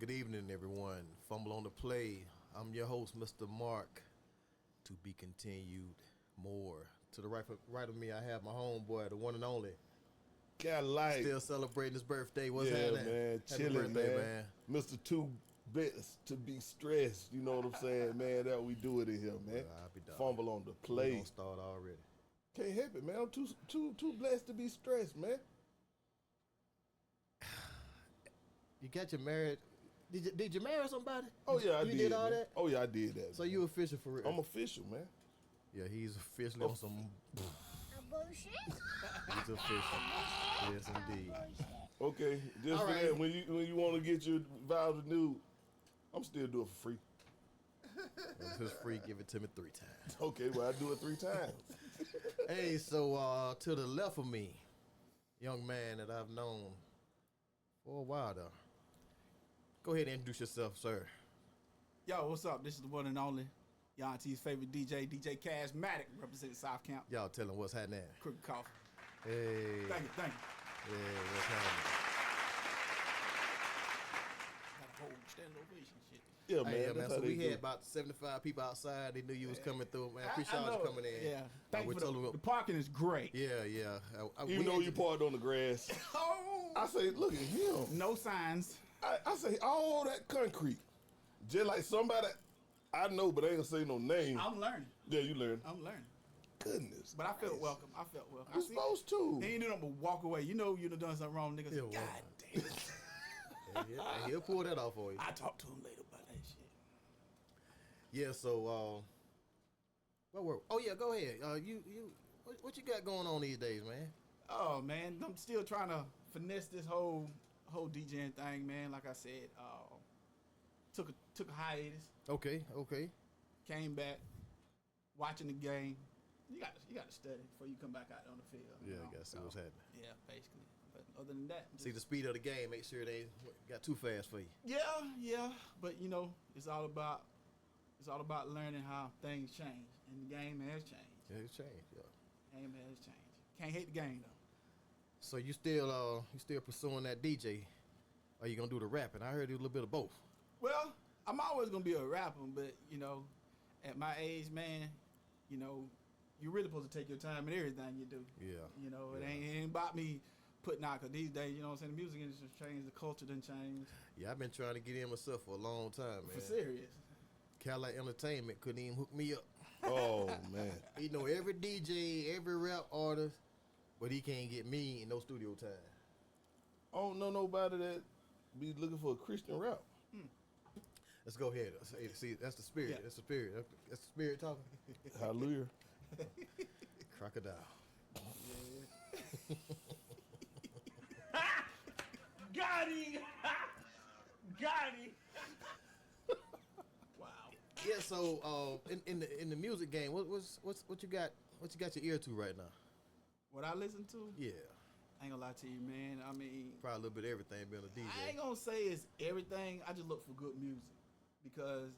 Good evening, everyone. Fumble on the play. I'm your host, Mr. Mark. To be continued. More. To the right of me, I have my homeboy, the one and only. Still celebrating his birthday. What's happening? Man, chilling, man. Mr. Two Best to be stressed. You know what I'm saying, man? That we do it in here, man. Well, I'll be done. Fumble on the play. Don't start already. Can't help it, man. I'm too blessed to be stressed, man. You got your married. Did you marry somebody? Oh yeah, I did. You did all that? Oh yeah, I did that. So you official for real? I'm official, man. Yeah, he's officially on some. Bullshit. He's official. Yes, indeed. Okay, just all for right. That, when you want to get your vows renewed, I'm still doing it for free. If it's free, give it to me 3 times. Okay, well I do it 3 times. Hey, so to the left of me, young man that I've known for a while though. Go ahead and introduce yourself, sir. Yo, what's up? This is the one and only y'all auntie's favorite DJ, DJ Kazz Brock, representing South Camp. Y'all tell him what's happening. Crooked Coffee. Hey. Thank you. Yeah, what's happening? Got a whole standing ovation shit. Yeah, man. Hey, man. So we had about 75 people outside. They knew you was coming through, man. Appreciate y'all coming in. Yeah. Thank you. The parking is great. Yeah. Even though you parked on the grass. Oh. I say, look at him. No signs. I say all that concrete, just like somebody I know, but I ain't gonna say no name. I'm learning. Yeah, you learn. I'm learning. Goodness. But I felt welcome. You're supposed to. He ain't doing nothing but walk away. You know you done something wrong, niggas. God damn. Yeah, he'll pull that off for you. I talk to him later about that shit. Yeah. So, oh yeah, go ahead. What you got going on these days, man? Oh man, I'm still trying to finesse this whole DJing thing, man. Like I said, took a hiatus. Okay. Came back, watching the game. You got to study before you come back out on the field. Yeah, you got to see what's happening. Yeah, basically. But other than that, see the speed of the game. Make sure they got too fast for you. Yeah. But you know, it's all about learning how things change, and the game has changed. Yeah, it's changed. Yeah, game has changed. Can't hate the game though. So you still pursuing that DJ? Or you gonna do the rapping? I heard you a little bit of both. Well, I'm always gonna be a rapper, but you know, at my age, man, you know, you're really supposed to take your time in everything you do. Yeah. You know, it ain't about me putting out, because these days, you know what I'm saying, the music industry changed, the culture done changed. Yeah, I've been trying to get in myself for a long time, man. For serious. Cadillac Entertainment couldn't even hook me up. Oh man. He know every DJ, every rap artist, but he can't get me in no studio time. I don't know nobody that be looking for a Christian rap. Let's go ahead. See, that's the spirit. Yeah. That's the spirit. That's the spirit talking. Hallelujah. Crocodile. Got him. Wow. Yeah. So, in the music game, what you got? What you got your ear to right now? What I listen to? Yeah. I ain't gonna lie to you, man. I mean, probably a little bit of everything being a DJ. I ain't gonna say it's everything. I just look for good music, because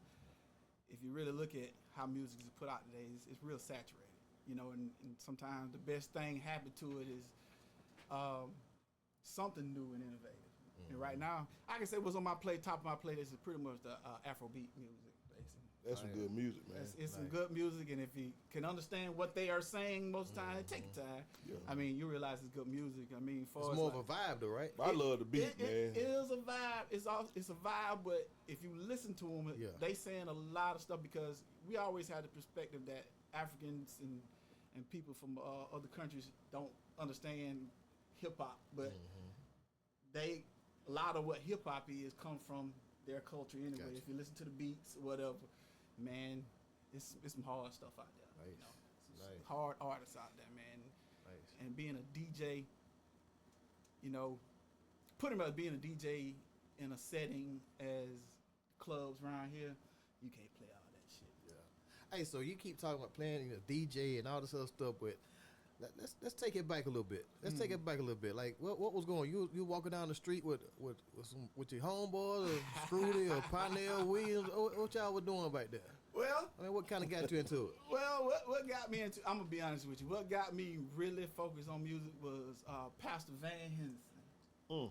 if you really look at how music is put out today, it's real saturated. You know, and sometimes the best thing happen to it is something new and innovative. Mm-hmm. And right now, I can say what's on my top of my playlist is pretty much the Afrobeat music, basically. That's some good music, man. It's some good music, and if you can understand what they are saying most time, take your time. Yeah. I mean, you realize it's good music. I mean, it's more of a vibe, though, right? I love the beat, man. It is a vibe. It's a vibe, but if you listen to them, they saying a lot of stuff, because we always had the perspective that Africans and people from other countries don't understand hip hop, but a lot of what hip hop is come from their culture anyway. Gotcha. If you listen to the beats or whatever, man, it's some hard stuff out there. Nice. You know? Nice. Hard artists out there, man. Nice. And being a DJ, you know, pretty much being a DJ in a setting as clubs around here, you can't play all that shit. Yeah. Hey, so you keep talking about playing a DJ and all this other stuff, but let's take it back a little bit. Take it back a little bit. Like what was going on? You walking down the street with your homeboys or Scrudy or Parnell Williams? What y'all were doing back there? Well, I mean, what kind of got you into it? Well, what got me into? I'm gonna be honest with you. What got me really focused on music was Pastor Van Henderson.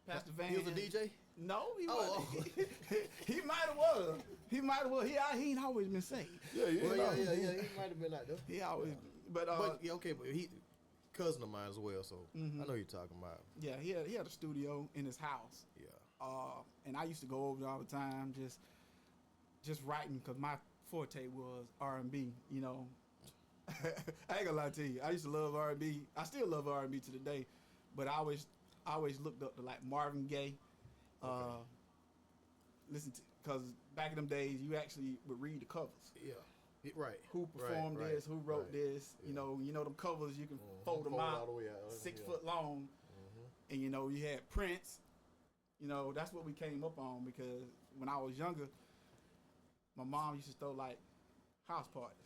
Pastor Van. He was a DJ? No, he Oh, wasn't. He might have was. He might have was. He ain't always been saved. Yeah. He might have been out there. He always. But yeah, okay, but he cousin of mine as well, so I know who you're talking about. yeah, he had a studio in his house. Yeah. And I used to go over there all the time, just writing, because my forte was R&B. You know, I ain't gonna lie to you. I used to love R&B. I still love R&B to the day, but I always looked up to like Marvin Gaye. Listen to, because back in them days, you actually would read the covers. Yeah. Right. Who performed this? Who wrote this? Yeah. You know them covers. You can fold them out, all the way out. 6 foot long, and you know you had Prince. You know that's what we came up on, because when I was younger, my mom used to throw like house parties,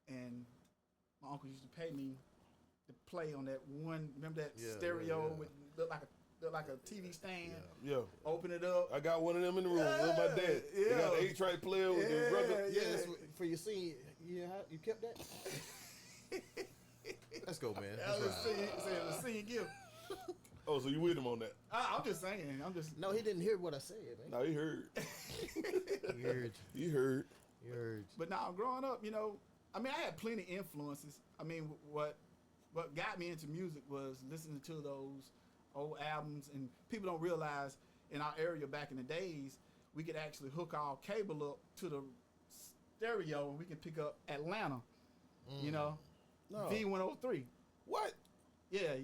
and my uncle used to pay me to play on that one. Remember that stereo with looked like a TV stand? Yeah. Open it up. I got one of them in the room. It was my dad. Yeah. They got an 8-track player with the record. Yeah, that's for your scene. Yeah, you kept that? Let's go, man. That was a senior gift. Oh, so you with him on that? I'm just saying. No, he didn't hear what I said, man. No, he heard. He heard. He heard. But now, growing up, you know, I mean, I had plenty of influences. I mean, what got me into music was listening to those old albums, and people don't realize in our area back in the days, we could actually hook our cable up to the stereo and we can pick up Atlanta, you know, V103. What? Yeah,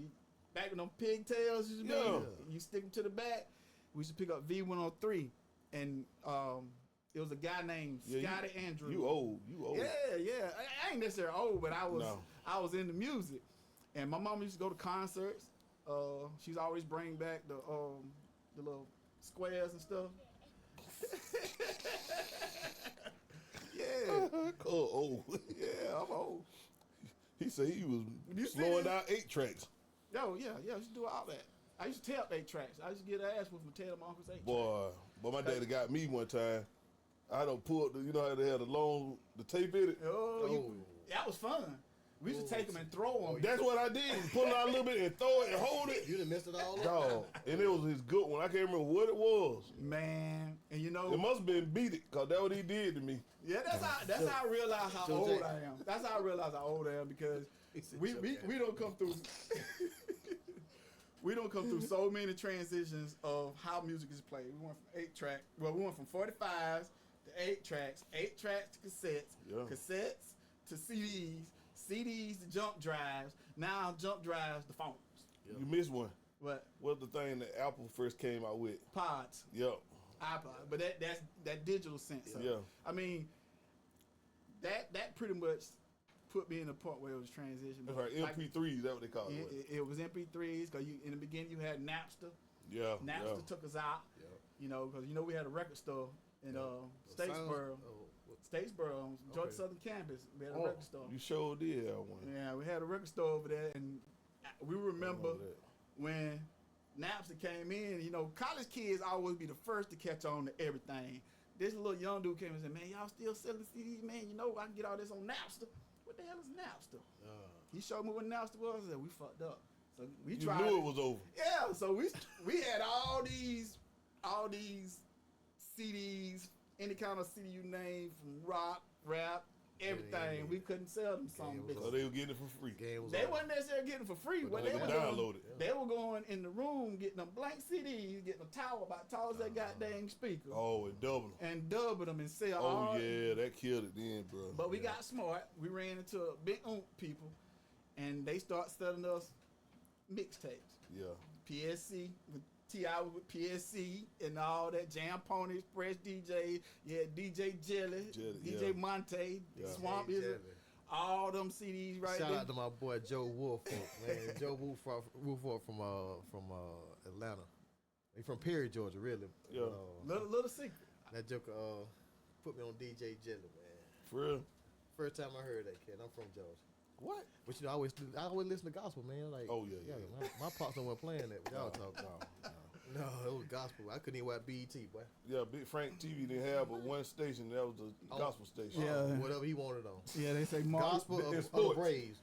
back when them pigtails used to be, you stick them to the back, we used to pick up V103, and it was a guy named Scotty Andrews. You old. Yeah. I ain't necessarily old, but I was into music, and my mom used to go to concerts. She's always bring back the little squares and stuff. Yeah. Old. Yeah, I'm old. He said he was slowing down 8 tracks. Yo, yeah, I used to do all that. I used to tape 8 tracks. I used to get ass with my tail my uncle's 8 Boy, my daddy got me one time. I done pulled you know how they had the tape in it? That was fun. We used to take them and throw them. That's what I did. Pull it out a little bit and throw it and hold it. You done messed it all up. Dog. And it was his good one. I can't remember what it was. Man, and you know, it must have been Beat It, because that's what he did to me. Yeah, that's how I realize how old I am. That's how I realize how old I am, because we don't come through we don't come through so many transitions of how music is played. We went from 8-track. Well, we went from 45s to 8 tracks, 8 tracks to cassettes, cassettes to CDs, CDs to jump drives. Now jump drives to phones. Yep. You missed one. What? What's the thing that Apple first came out with? Pods. Yep. iPod. But that's that digital sense. Yeah. I mean, that pretty much put me in a point where it was transition. That's right. MP3s, that's what they call it. It was MP3s, because in the beginning you had Napster. Yeah. Napster took us out. Yeah. You know, because we had a record store in Statesboro. Statesboro, Georgia Southern Campus. We had a record store. You sure did have one. Yeah, we had a record store over there, and we remember when Napster came in. You know, college kids always be the first to catch on to everything. This little young dude came and said, "Man, y'all still selling CDs, man? You know, I can get all this on Napster." What the hell is Napster? He showed me what Napster was, and we fucked up. So we tried. You knew it was over. Yeah, so we had all these CDs, any kind of CD you name, from rock, rap, everything. We couldn't sell them some bitches. So they were getting it for free. They wasn't necessarily getting it for free. But they were download it. They were going in the room, getting them blank CDs, getting a tower about tall as that goddamn speaker. Oh, and double them. And double them and sell all. Oh, yeah, that killed it then, bro. But we got smart. We ran into a big people, and they start selling us mixtapes. Yeah. PSC, with T.I. with PSC and all that, Jam Pony Express DJ, DJ Jelly, DJ Monte, Swamp is all them CDs right there. Shout out to my boy Joe Woolfolk, man. Joe Woolfolk from Atlanta. He from Perry, Georgia, really. Yeah. Little secret. That joker put me on DJ Jelly, man. For real? First time I heard that kid. I'm from Georgia. What? But you know, I always listen to gospel, man. Like, yeah. My pops don't want playing that. Y'all talk about. No, it was gospel. I couldn't even watch BET, boy. Yeah, Big Frank TV didn't have but one station. That was the gospel station. Yeah. Whatever he wanted on. Yeah, they say Mark. Gospel of the Braves.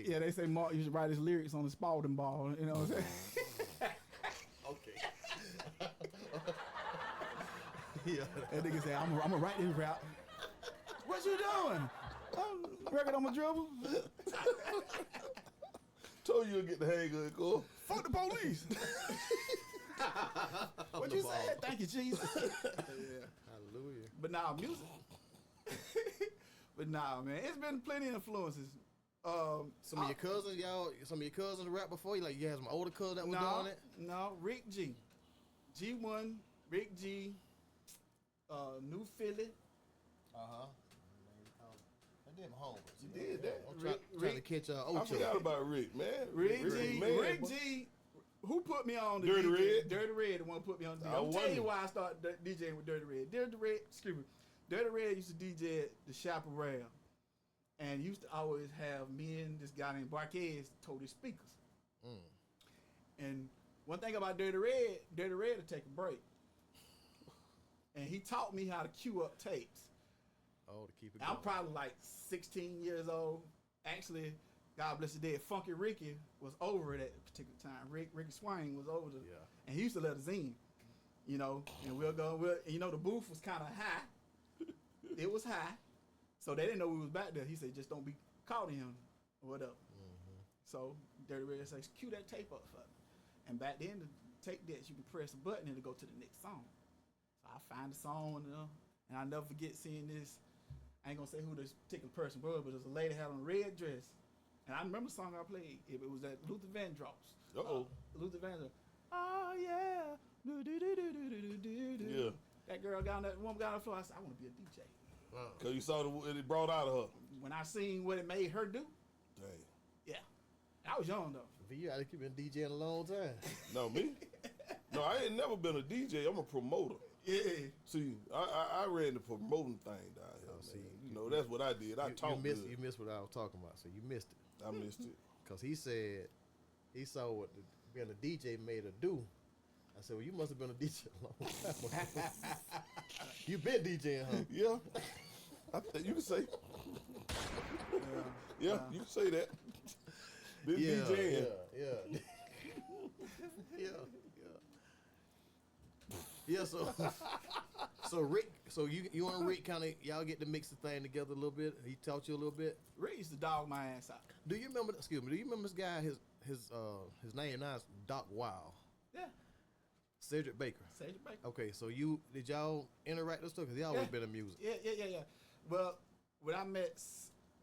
They say Mark used to write his lyrics on the Spalding ball. You know what I'm saying? Yeah. And nigga say, I'm gonna write this rap. What you doing? I'm record on my dribble. Told you to get the hang of it, cool. Fuck the police. What you say? Thank you, Jesus. Yeah. Hallelujah. But now music. But nah, man, it's been plenty of influences. Some of your cousins rap before you. Like you had some older cousins that were doing it. No, Rick G, G1, Rick G, New Philly. I did my homework. You did that. I'm trying to catch I Ocho. forgot about Rick, man. Rick G. Who put me on the Dirty DJ? Red? Dirty Red, the one who put me on the DJ. I'll tell you why I started DJing with Dirty Red. Dirty Red used to DJ at the Chaparral. And used to always have me and this guy named Barquez told his speakers. And one thing about Dirty Red would take a break. And he taught me how to cue up tapes. Oh, to keep it going. I'm probably like 16 years old. Actually, God bless the dead, Funky Ricky was over it at a particular time. Ricky Swain was over there. Yeah. And he used to let us in, you know, and the booth was kind of high. It was high. So they didn't know we was back there. He said, just don't be caught in him or whatever. So Dirty Red says, cue that tape up for me. And back then, to take that, you can press a button and it'll go to the next song. So I find the song, and I'll never forget seeing this. I ain't gonna say who this particular person was, but there's a lady had on a red dress. And I remember the song I played. It was at Luther Vandross. Luther Vandross. Oh, yeah. Yeah. That girl woman got on the floor. I said, I want to be a DJ. Because you saw what it brought out of her. When I seen what it made her do. Dang. Yeah. I was young, though. You gotta keep been DJing a long time. No, me? No, I ain't never been a DJ. I'm a promoter. Yeah. See, I ran the promoting thing down here. Oh, see, you know, that's what I did. I talked good. You missed what I was talking about, so you missed it. I missed it. Because he said he saw what being a DJ made her do. I said, well, you must have been a DJ a long time. You been DJing, huh? Yeah. You can say. Yeah, you can say that. Been DJing. Yeah. Yeah, so Rick, you and Rick kind of y'all get to mix the thing together a little bit. He taught you a little bit. Rick used to dog my ass out. Do you remember this guy? His name now is Doc Wild. Yeah. Cedric Baker. Okay, so did y'all interact with stuff? Because he always been in music. Yeah. Well, when I met,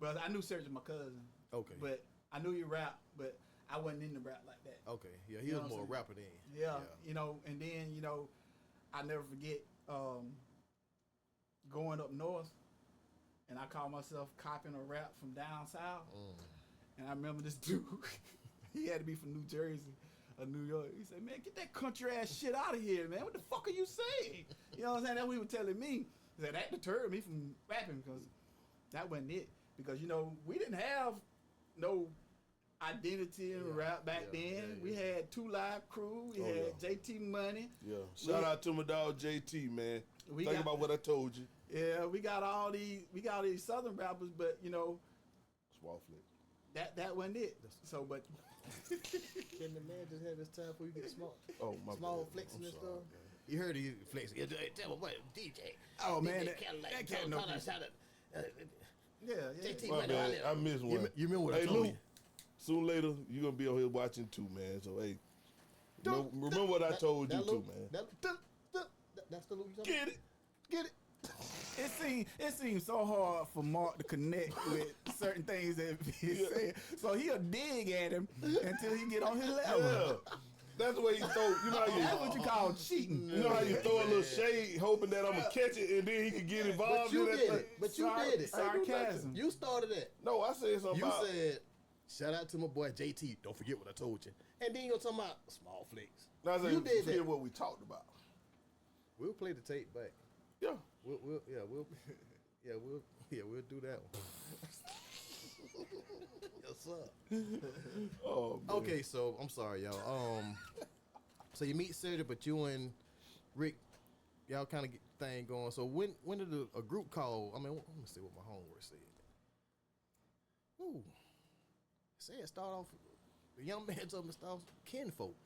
I knew Cedric, my cousin. Okay. But I knew he rap, but I wasn't into rap like that. Okay. Yeah, he was more rapper than. Yeah. And then I never forget going up north, and I called myself copying a rap from down south. And I remember this dude, he had to be from New Jersey or New York. He said, man, get that country ass shit out of here, man. What the fuck are you saying? You know what I'm saying? That's what he was telling me. He said, that deterred me from rapping because that wasn't it. Because, we didn't have no identity in rap back then. We had 2 Live Crew. We had JT Money. Yeah. Shout out to my dog JT, man. Think about what I told you. Yeah, we got all these Southern rappers, but Small flick. that wasn't it. So, but Can the man just have his time before you get small? Oh, my small bad. flexing I'm and sorry, stuff. man. You heard he flexing. Tell me what DJ. Oh man, DJ that Cadillac, cat no. Yeah. JT My bad. I missed one. You remember what I Hey, told Lou, you? soon later, you're going to be on here watching too, man. So, hey, remember what I told you too, man. That's the Lou you talking about? Get it. It seems so hard for Mark to connect with certain things that he's saying. So he'll dig at him until he get on his level. Yeah. That's the way you throw. You know how you. That's what you call cheating. You know how you throw a little shade, hoping that I'm gonna catch it, and then he can get involved. But you in that did thing. it. But you did it. Sarcasm. You started it. No, I said something. You about, said, shout out to my boy JT. Don't forget what I told you. And then you're talking about small flicks. No, I said, you did forget that. what we talked about. We'll play the tape back. Yeah. We'll do that one. Yes, sir. Oh, man. Okay, so I'm sorry, y'all. So you meet Cedric, but you and Rick, y'all kind of get the thing going. So when did a group call? I mean, let me see what my homework said. Ooh, it start off. The young man told me to start off kinfolk.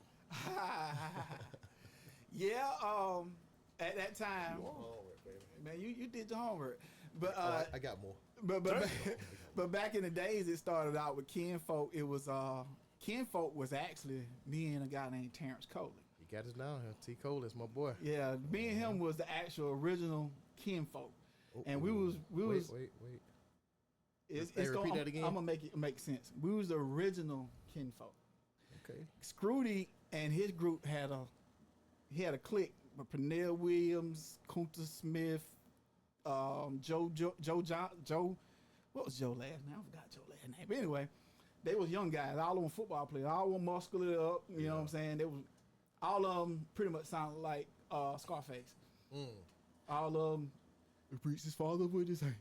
Yeah. at that time, man, you did your homework. But I got more. But back in the days, it started out with Kinfolk. It was Kinfolk was actually me and a guy named Terrence Coley. He got us down here. T. Cole is my boy. Yeah, me and him was the actual original Kinfolk, and we was. Wait. Repeat that again. I'm gonna make it make sense. We was the original Kinfolk. Okay. Scrooty and his group had a clique with Pernell Williams, Kunta Smith, Joe. What was Joe last name? I forgot Joe last name. But anyway, they was young guys, all of them football players, all of them muscular up. You know what I'm saying? They was all of them pretty much sounded like Scarface. All of them. The preacher's father with his hand.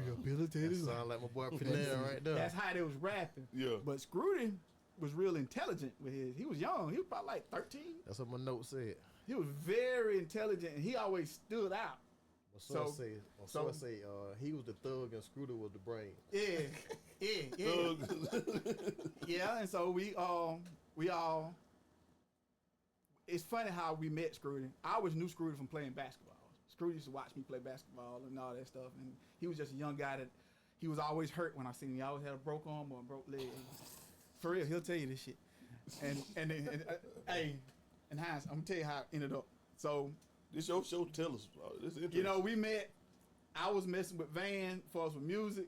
Rehabilitated. Sound like my boy Pernell right there. That's how they was rapping. Yeah. But Scrooty was real intelligent with his. He was young. He was about like 13. That's what my note said. He was very intelligent, and he always stood out. My source say he was the thug and Scrooty was the brain. Yeah. Yeah, and so we all. It's funny how we met Scrooty. I always knew Scrooty from playing basketball. Scrooty used to watch me play basketball and all that stuff, and he was just a young guy that he was always hurt when I seen him. He always had a broke arm or a broke leg. For real, he'll tell you this shit. And hey, and Hines, I'm gonna tell you how it ended up. So this your show. Tell us. This is you know, we met. I was messing with Van for us with music,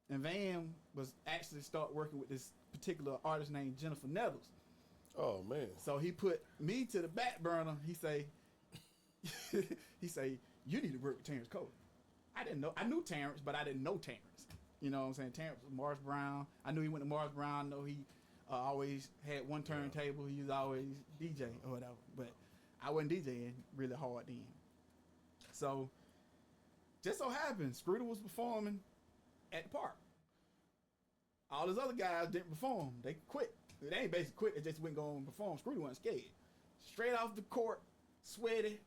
and Van was actually start working with this particular artist named Jennifer Nettles. Oh man! So he put me to the back burner. He say, you need to work with Terrence Cole. I didn't know. I knew Terrence, but I didn't know Terrence. You know what I'm saying? Terrence was Morris Brown. I knew he went to Morris Brown. I know he always had one turntable. He was always DJ or whatever. But I wasn't DJing really hard then. So just so happened, Scrooter was performing at the park. All those other guys didn't perform. They quit. They ain't basically quit. They just went go and perform. Scrooter wasn't scared. Straight off the court, sweaty,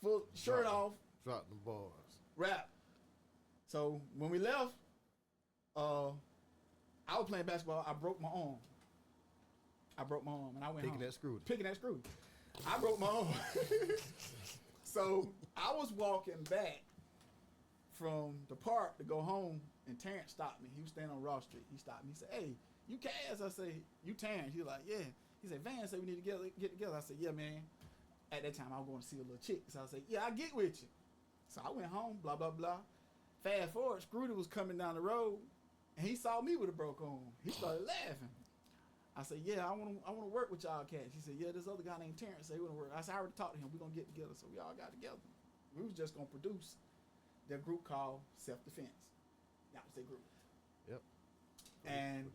full shirt off. Dropped the bars. Rap. So when we left, I was playing basketball. I broke my arm. And I went home. Picking that screw. I broke my arm. So I was walking back from the park to go home, and Terrence stopped me. He was standing on Ross Street. He stopped me. He said, "Hey, you Kazz?" I say, "You Terrence?" He was like, "Yeah." He said, "Van said we need to get together." I said, "Yeah, man." At that time, I was going to see a little chick. So I said, "Yeah, I'll get with you." So I went home, blah, blah, blah. Fast forward, Scrooter was coming down the road, and he saw me with a broke arm. He started laughing. I said, "Yeah, I want to work with y'all cats." He said, "Yeah, this other guy named Terrence said he want to work." I said, "I already talked to him. We're going to get together." So we all got together. We was just going to produce their group called Self Defense. That was their group. Yep. And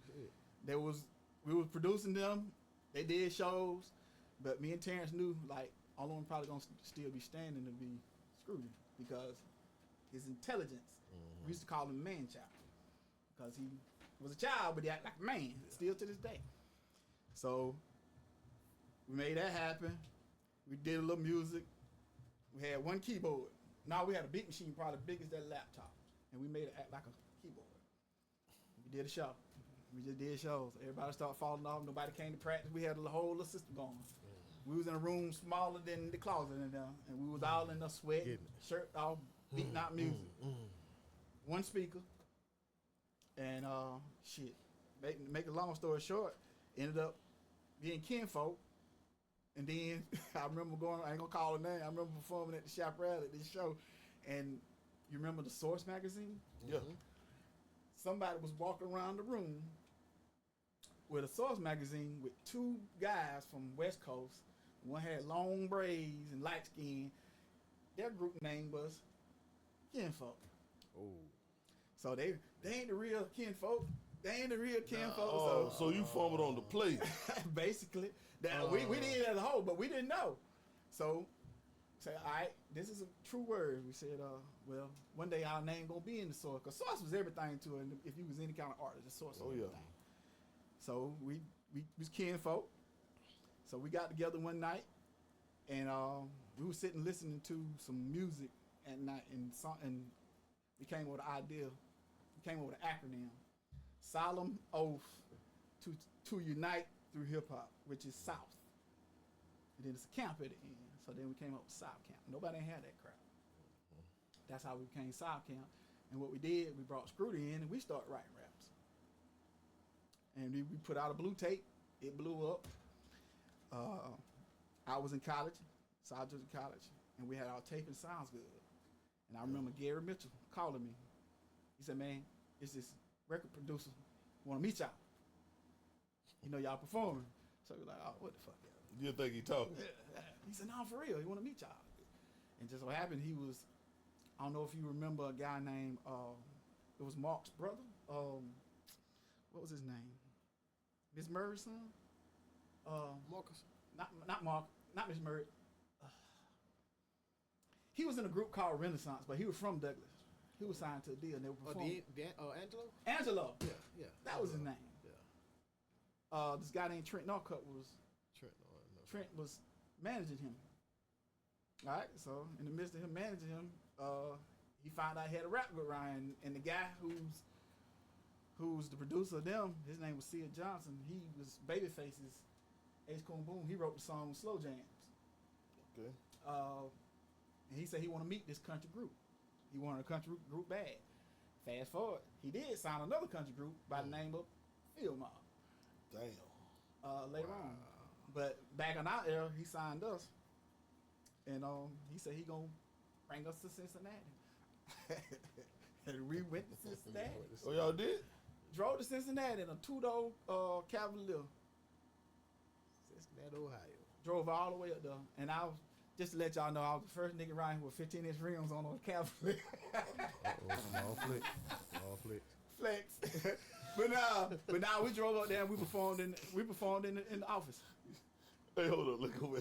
we was producing them. They did shows, but me and Terrence knew, like, all one probably going to still be standing to be Scrooty because his intelligence. We used to call him man child because he was a child, but he acted like a man, still to this day. So we made that happen. We did a little music. We had one keyboard. Now we had a beat machine probably big as that laptop, and we made it act like a keyboard. We did a show. We just did shows. Everybody started falling off. Nobody came to practice. We had a whole little system going. We was in a room smaller than the closet in there, and we was all in the sweat, shirt off, beating out music. One speaker, and make a long story short, ended up being Kinfolk. And then I remember I ain't gonna call her name, I remember performing at the Chaparral at this show, and you remember the Source magazine? Yeah. Somebody was walking around the room with a Source magazine with two guys from West Coast. One had long braids and light skin. Their group name was Kinfolk. Oh. So they ain't the real Kinfolk. They ain't the real Kinfolk. Oh, so you fumbled on the plate. Basically. We did it as a whole, but we didn't know. So, say, all right, this is a true word. We said, well, one day our name gonna be in the Source, because Source was everything to it. If you was any kind of artist, the Source was everything. So we was Kinfolk. So we got together one night, and we were sitting listening to some music at night, and we came with an idea. We came up with an acronym: Solemn Oath to Unite Through Hip Hop, which is South. And then it's a camp at the end. So then we came up with South Camp. Nobody had that crowd. That's how we became South Camp. And what we did, we brought Scrooty in and we started writing raps. And we put out a blue tape. It blew up. I was in college, South Jersey College, and we had our tape and sounds good. And I remember Gary Mitchell calling me. He said, man, it's this record producer want to meet y'all. You know y'all performing. So we're like, oh, what the fuck? You think he talking? He said, no, for real. He want to meet y'all. And just what happened, he was, I don't know if you remember a guy named, it was Mark's brother. What was his name? Miss Murray's son? Marcus. Not Mark, not Miss Murray. He was in a group called Renaissance, but he was from Douglas. He was signed to a deal and they were performing. Angelo? Angelo. Yeah. That was his name. Yeah. This guy named Trent Norcutt was, Trent was managing him. All right, so in the midst of him managing him, he found out he had a rap with Ryan, and the guy who's the producer of them, his name was Sia Johnson. He was Babyface's Ace Coon Boom. He wrote the song Slow Jams. Okay. And he said he want to meet this country group. He wanted a country group bad. Fast forward, he did sign another country group by the name of Field Mob. Damn. Later on. But back in our era, he signed us. And he said he gonna bring us to Cincinnati. And we went to Cincinnati. Oh, y'all did? Drove to Cincinnati in a two-door Cavalier. Cincinnati, Ohio. Drove all the way up there. And I was, just to let y'all know, I was the first nigga riding with 15-inch rims on a Cavalier. All flex. All flex. Flex. But now we drove up there and we performed in the office. Hey, hold up, look away.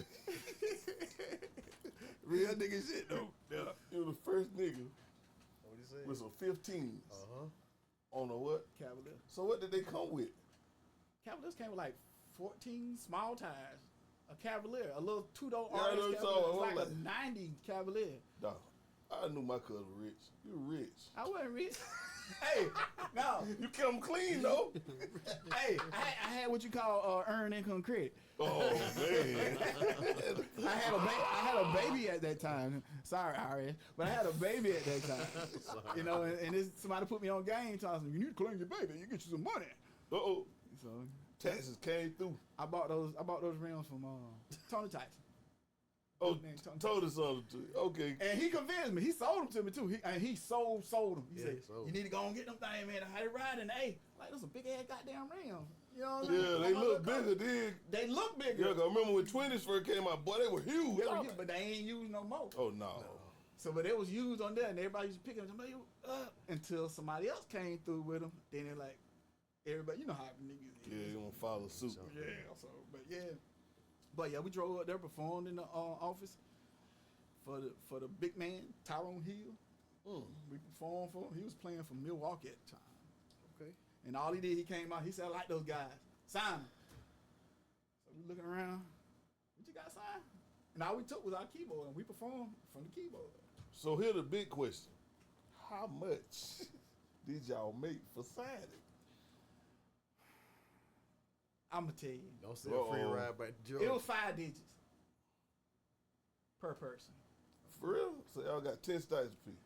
Real nigga shit though. Yeah. You was the first nigga What you say? with some 15s on a what? Cavalier. So what did they come with? Cavaliers came with like 14 small tires. A Cavalier, a little two-door Yeah, I know RS it's Cavalier. all- It's like a 90 Cavalier. Dog, I knew my cousin rich. You rich. I wasn't rich. Hey, no. You kept them clean though. Hey, I had what you call earned income credit. Oh man. I had a baby at that time. Sorry, RS, but I had a baby at that time. You know, and somebody put me on game telling me, you need to claim your baby. You get you some money. Uh-oh. So Taxes came through. I bought those rims from Tony Tyson. Oh, Name Tony told us something too. Okay. And he convinced me. He sold them to me too. He sold them. He said, sold. you need to go and get them things, man. How they riding? Hey, like those some big ass goddamn rims. You know what I mean? Yeah, they look bigger then. They look bigger. Yeah, 'cause I remember when 20s first came out, boy, they were huge. They were huge, but they ain't used no more. Oh no. So, but it was used on there, and everybody used to pick them until somebody else came through with them. Then they're like, everybody, you know how niggas is. Yeah, you gonna follow suit. Yeah, but yeah, we drove up there, performed in the office for the big man Tyrone Hill. We performed for him. He was playing for Milwaukee at the time. Okay. And all he did, he came out. He said, "I like those guys. Sign them." So we looking around. What you got signed? And all we took was our keyboard, and we performed from the keyboard. So here's the big question: how much did y'all make for signing? I'm gonna tell you. Don't say a free ride back to Georgia. It was 5 digits per person. For real? So y'all got 10 stipends fee.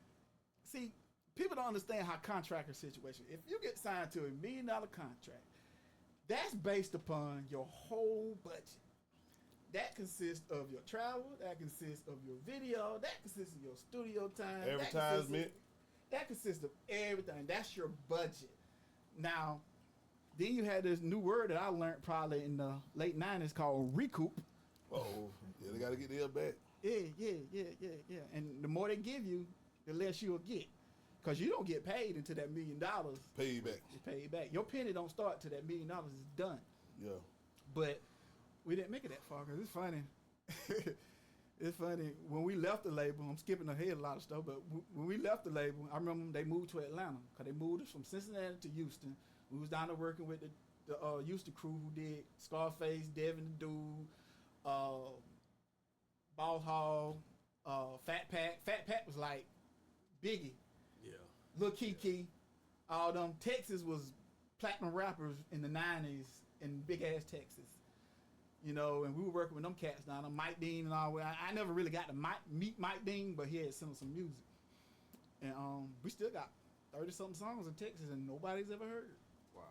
See, people don't understand how contractor situation. If you get signed to $1 million contract, that's based upon your whole budget. That consists of your travel. That consists of your video. That consists of your studio time. Advertisement. That consists of everything. That's your budget. Now, then you had this new word that I learned probably in the late 90s called recoup. Oh, yeah, they got to get their back. Yeah. And the more they give you, the less you'll get. Because you don't get paid until that $1 million. Pay you back. You pay you back. Your penny don't start till that $1 million is done. Yeah. But we didn't make it that far because it's funny. It's funny. When we left the label, I'm skipping ahead a lot of stuff, but when we left the label, I remember they moved to Atlanta because they moved us from Cincinnati to Houston. We was down there working with the Houston crew who did Scarface, Devin the Dude, Boss Hall, Fat Pat. Fat Pat was like Biggie. Yeah. Lil Kiki. All them. Texas was platinum rappers in the 90s in big ass Texas. you know, and we were working with them cats down there, Mike Dean and all. I never really got to meet Mike Dean, but he had sent us some music. And we still got 30-something songs in Texas, and nobody's ever heard it. Wow.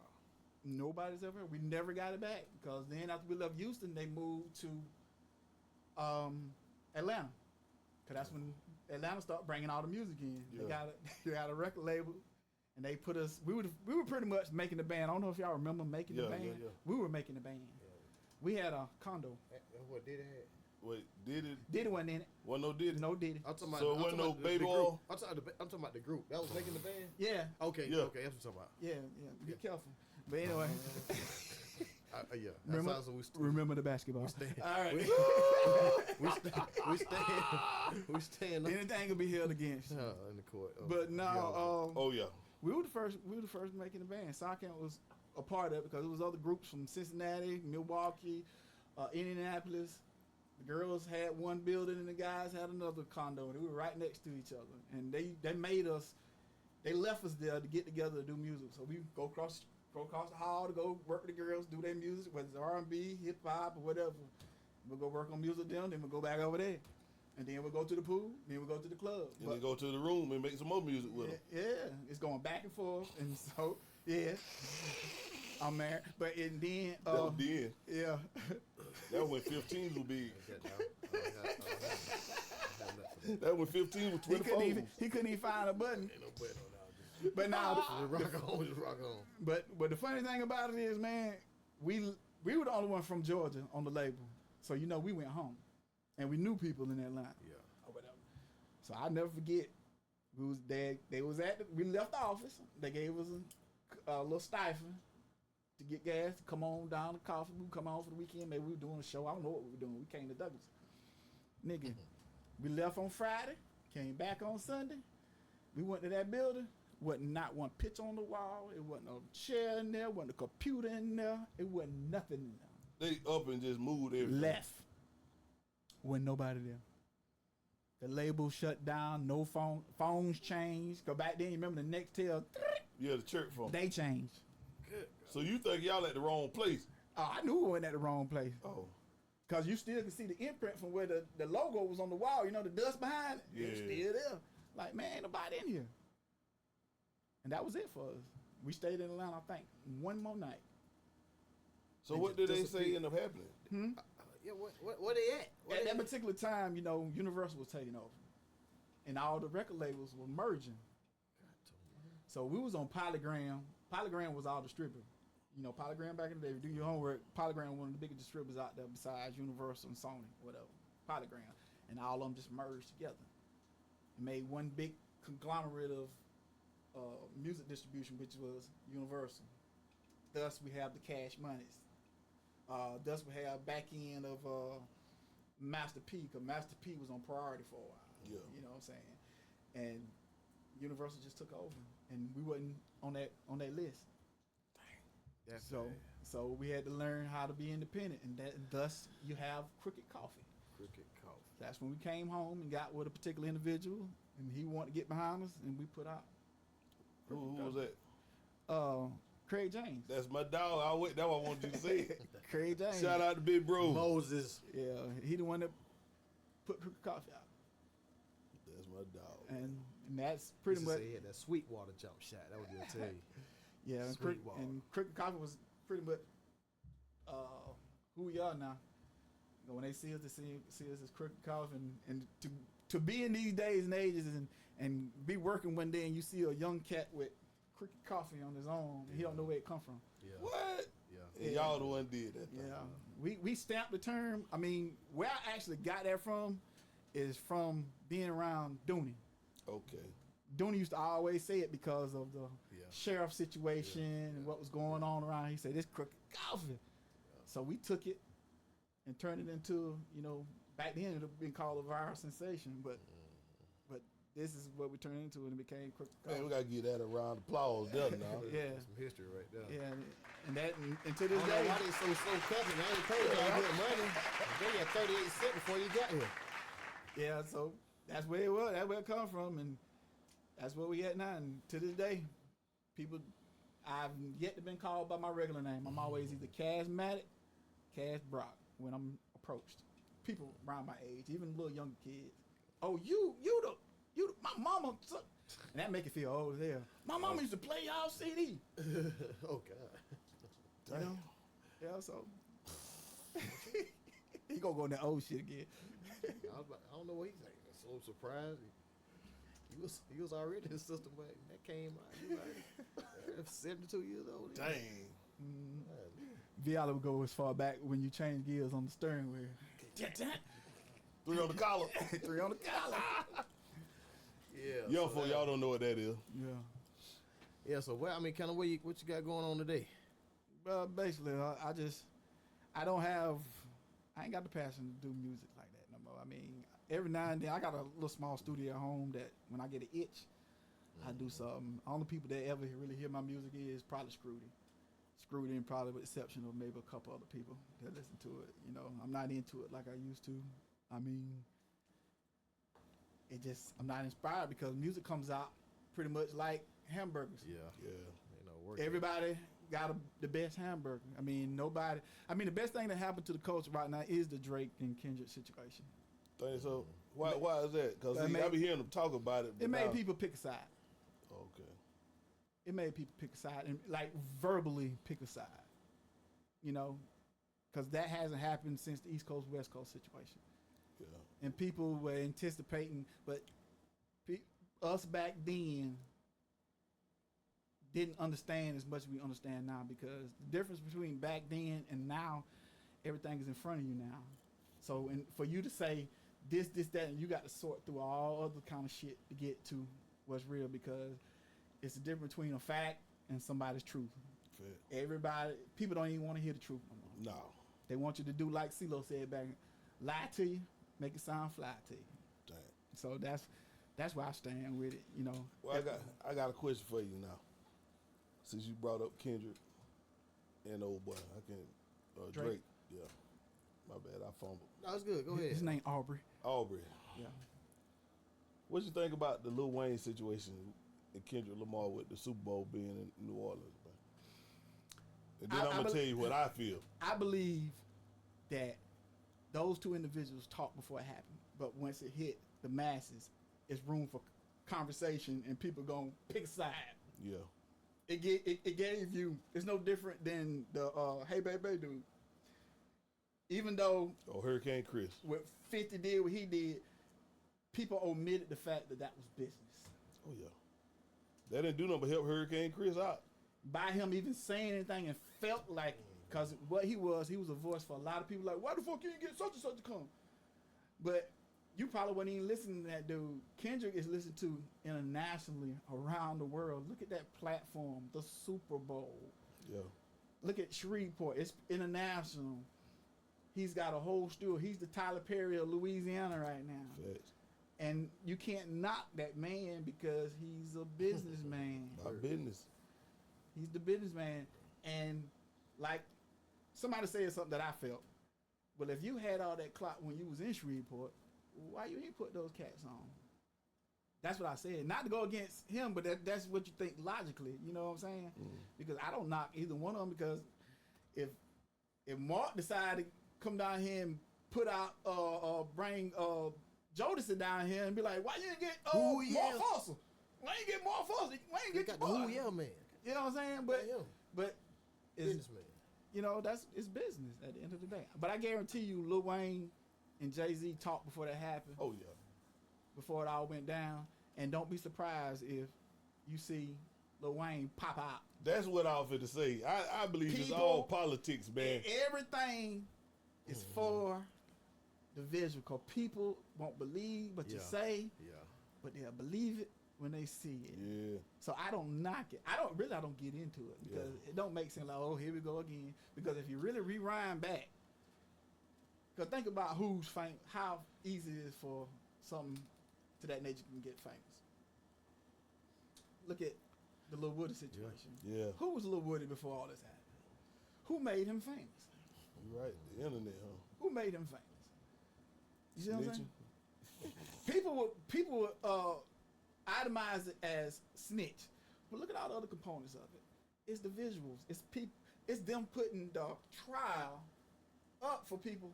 Nobody's ever heard it. We never got it back, because then after we left Houston, they moved to Atlanta. Because that's when Atlanta started bringing all the music in. Yeah. They got a record label, and they put us, we were pretty much making the band. I don't know if y'all remember making the band. Yeah. We were making the band. Yeah. We had a condo. What did it have? Wait, Diddy wasn't in it. Wasn't no Diddy? No Diddy. I'm talking about, so it wasn't no Baby Oil? I'm talking about the group. That was making the band? Yeah. Okay, yeah. Okay, that's what I'm talking about. Yeah. Be careful. But anyway. Yeah. Remember the basketball. We stand. All right. we stand. Anything can be held against. In the court. But no. Oh yeah. We were the first making the band. South Camp was a part of it, because it was other groups from Cincinnati, Milwaukee, Indianapolis. The girls had one building and the guys had another condo, and we were right next to each other. And they made us. They left us there to get together to do music. So we go across the hall to go work with the girls, do their music, whether it's R&B, hip hop, or whatever. We'll go work on music with them, then we'll go back over there. And then we'll go to the pool, then we'll go to the club. And then go to the room and make some more music with them. Yeah, it's going back and forth. And so, yeah, I'm married. But and then... that was then. Yeah. That was when 15 was big. That when 15 was 24. He couldn't even find a button. Ain't no button on that. But now, just rock on. But the funny thing about it is, man, we were the only one from Georgia on the label, so you know we went home, and we knew people in Atlanta. Yeah. Or whatever. So I'll never forget. We left the office. They gave us a little stipend to get gas to come on down to Coffee. We come on for the weekend. Maybe we were doing a show. I don't know what we were doing. We came to Douglas. Nigga, we left on Friday. Came back on Sunday. We went to that building. Wasn't not one picture on the wall. It wasn't no chair in there. Wasn't a computer in there. It wasn't nothing in there. They up and just moved everything. Left. Wasn't nobody there. The label shut down. No phones changed. Go back then. You remember the Nextel? Yeah, the church phone. They changed. Good. So you think y'all at the wrong place? Oh, I knew we went at the wrong place. Oh. Because you still can see the imprint from where the logo was on the wall. You know, the dust behind it? Yeah. It's still there. Like, man, ain't nobody in here. And that was it for us. We stayed in Atlanta, I think, one more night. So what did they say ended up happening? Yeah, where they at? At that particular time, you know, Universal was taking over. And all the record labels were merging. So we was on Polygram. Polygram was our distributor. You know, Polygram back in the day, do your homework. Polygram was one of the biggest distributors out there besides Universal and Sony, whatever. Polygram. And all of them just merged together. And made one big conglomerate of music distribution, which was Universal. Thus, we have the Cash Monies. Thus, we have back end of Master P, because Master P was on priority for a while. Yeah. You know what I'm saying? And Universal just took over, and we wasn't on that list. Dang. So we had to learn how to be independent, and thus you have Crooked Coffee. Crooked Coffee. That's when we came home and got with a particular individual, and he wanted to get behind us, and we put out. Who was that? Craig James. That's my dog. That's what I wanted you to say. Craig James. Shout out to Big Bro. Moses. Yeah, he the one that put Crooked Coffee out. That's my dog. And that's pretty much. He had that Sweetwater jump shot. That was gonna tell you. Yeah, and Crooked Coffee was pretty much who we are now. You know, when they see us, see us as Crooked Coffee, and to be in these days and ages and be working one day and you see a young cat with Crooked Coffee on his own, and he don't know where it come from. Yeah. What? Yeah. And y'all the one did that. Yeah. We stamped the term. I mean, where I actually got that from is from being around Dooney. Okay. Dooney used to always say it because of the sheriff situation and what was going on around. He said, "This Crooked Coffee." Yeah. So we took it and turned it into, you know, back then it would have been called a viral sensation, but this is what we turned into, and it became Crooked Coffee. Man, we gotta give that a round of applause there now. Yeah. That's some history right there. Yeah, and to this day, why they so cousin? I ain't paid y'all good money. They got 38 cents before you got here. Yeah, so that's where it was. That's where it come from, and that's where we at now. And to this day, people, I've yet to been called by my regular name. I'm always either Kazz Brock. when I'm approached. People around my age, even little younger kids. Oh, my mama. And that make it feel old as hell. My mama used to play y'all CD. Oh God. You know? Yeah, so he gonna go in that old shit again. I don't know what he's saying. So surprised. He was already in the system, but that came out. He was already 72 years old. Dang. Viala would go as far back when you change gears on the steering wheel. 3 on the collar. 3 on the collar. Yeah. Young folk, y'all don't know what that is. Yeah. Yeah. So what you got going on today? Well, basically, I ain't got the passion to do music like that no more. I mean, every now and then, I got a little small studio at home that when I get an itch, I do something. Only people that ever really hear my music is probably Scrooty. Scrooty, and probably with the exception of maybe a couple other people that listen to it. You know, I'm not into it like I used to. I mean, I'm not inspired because music comes out pretty much like hamburgers. Yeah. Everybody got the best hamburger. I mean, the best thing that happened to the culture right now is the Drake and Kendrick situation. Think so? Why is that? Because I be hearing them talk about it. It made people pick a side. Okay. It made people pick a side and like verbally pick a side. You know, because that hasn't happened since the East Coast West Coast situation. Yeah. And people were anticipating, but us back then didn't understand as much as we understand now, because the difference between back then and now, everything is in front of you now. So for you to say this, that, and you got to sort through all other kind of shit to get to what's real, because it's the difference between a fact and somebody's truth. Fair. People don't even want to hear the truth no more. No. They want you to do like CeeLo said back, lie to you, make it sound fly to you. Dang. So that's why I stand with it, you know. Well, I got a question for you now. Since you brought up Kendrick and old boy, Drake. Yeah. My bad, I fumbled. No, it's good. Go ahead. His name Aubrey. Yeah. What you think about the Lil Wayne situation and Kendrick Lamar with the Super Bowl being in New Orleans, man? And then I'm gonna tell you what I feel. I believe that those two individuals talked before it happened, but once it hit the masses, it's room for conversation and people gonna pick a side. Yeah. It gave you. It's no different than the Hey Baby dude. Even though Hurricane Chris, what 50 did what he did, people omitted the fact that was business. Oh yeah, that didn't do nothing but help Hurricane Chris out. By him even saying anything and felt like, because what he was a voice for a lot of people. Like, why the fuck you didn't get such and such to come? But you probably wasn't even listening to that dude. Kendrick is listened to internationally around the world. Look at that platform, the Super Bowl. Yeah. Look at Shreveport. It's international. He's got a whole stew. He's the Tyler Perry of Louisiana right now. Facts. And you can't knock that man because he's a businessman. My business. He's the businessman. And like somebody said something that I felt. Well, if you had all that clout when you was in Shreveport, why you ain't put those cats on? That's what I said. Not to go against him, but that's what you think logically. You know what I'm saying? Because I don't knock either one of them, because if Mark decided to come down here and put out bring Jodeci down here and be like, why you didn't get Mark Foster? Why you get Mark Foster? Why you get the Who Yeah man? You know what I'm saying? But it's businessman. You know, it's business at the end of the day. But I guarantee you, Lil Wayne and Jay-Z talked before that happened. Oh yeah. Before it all went down. And don't be surprised if you see Lil Wayne pop out. That's what I was going to say. I believe it's all politics, man. Everything is for the visual. Because people won't believe what you say. Yeah. But they'll believe it when they see it. Yeah. So I don't knock it. I don't get into it, because it don't make sense. Like, oh, here we go again. Because if you really rewind back, because think about who's famous, how easy it is for something to that nature can get famous. Look at the Lil Woody situation. Yeah. Who was Lil Woody before all this happened? Who made him famous? You're right. The internet, huh? Who made him famous? You see what I'm saying? People would itemize it as snitch, but look at all the other components of it. It's the visuals. It's people. It's them putting the trial up for people.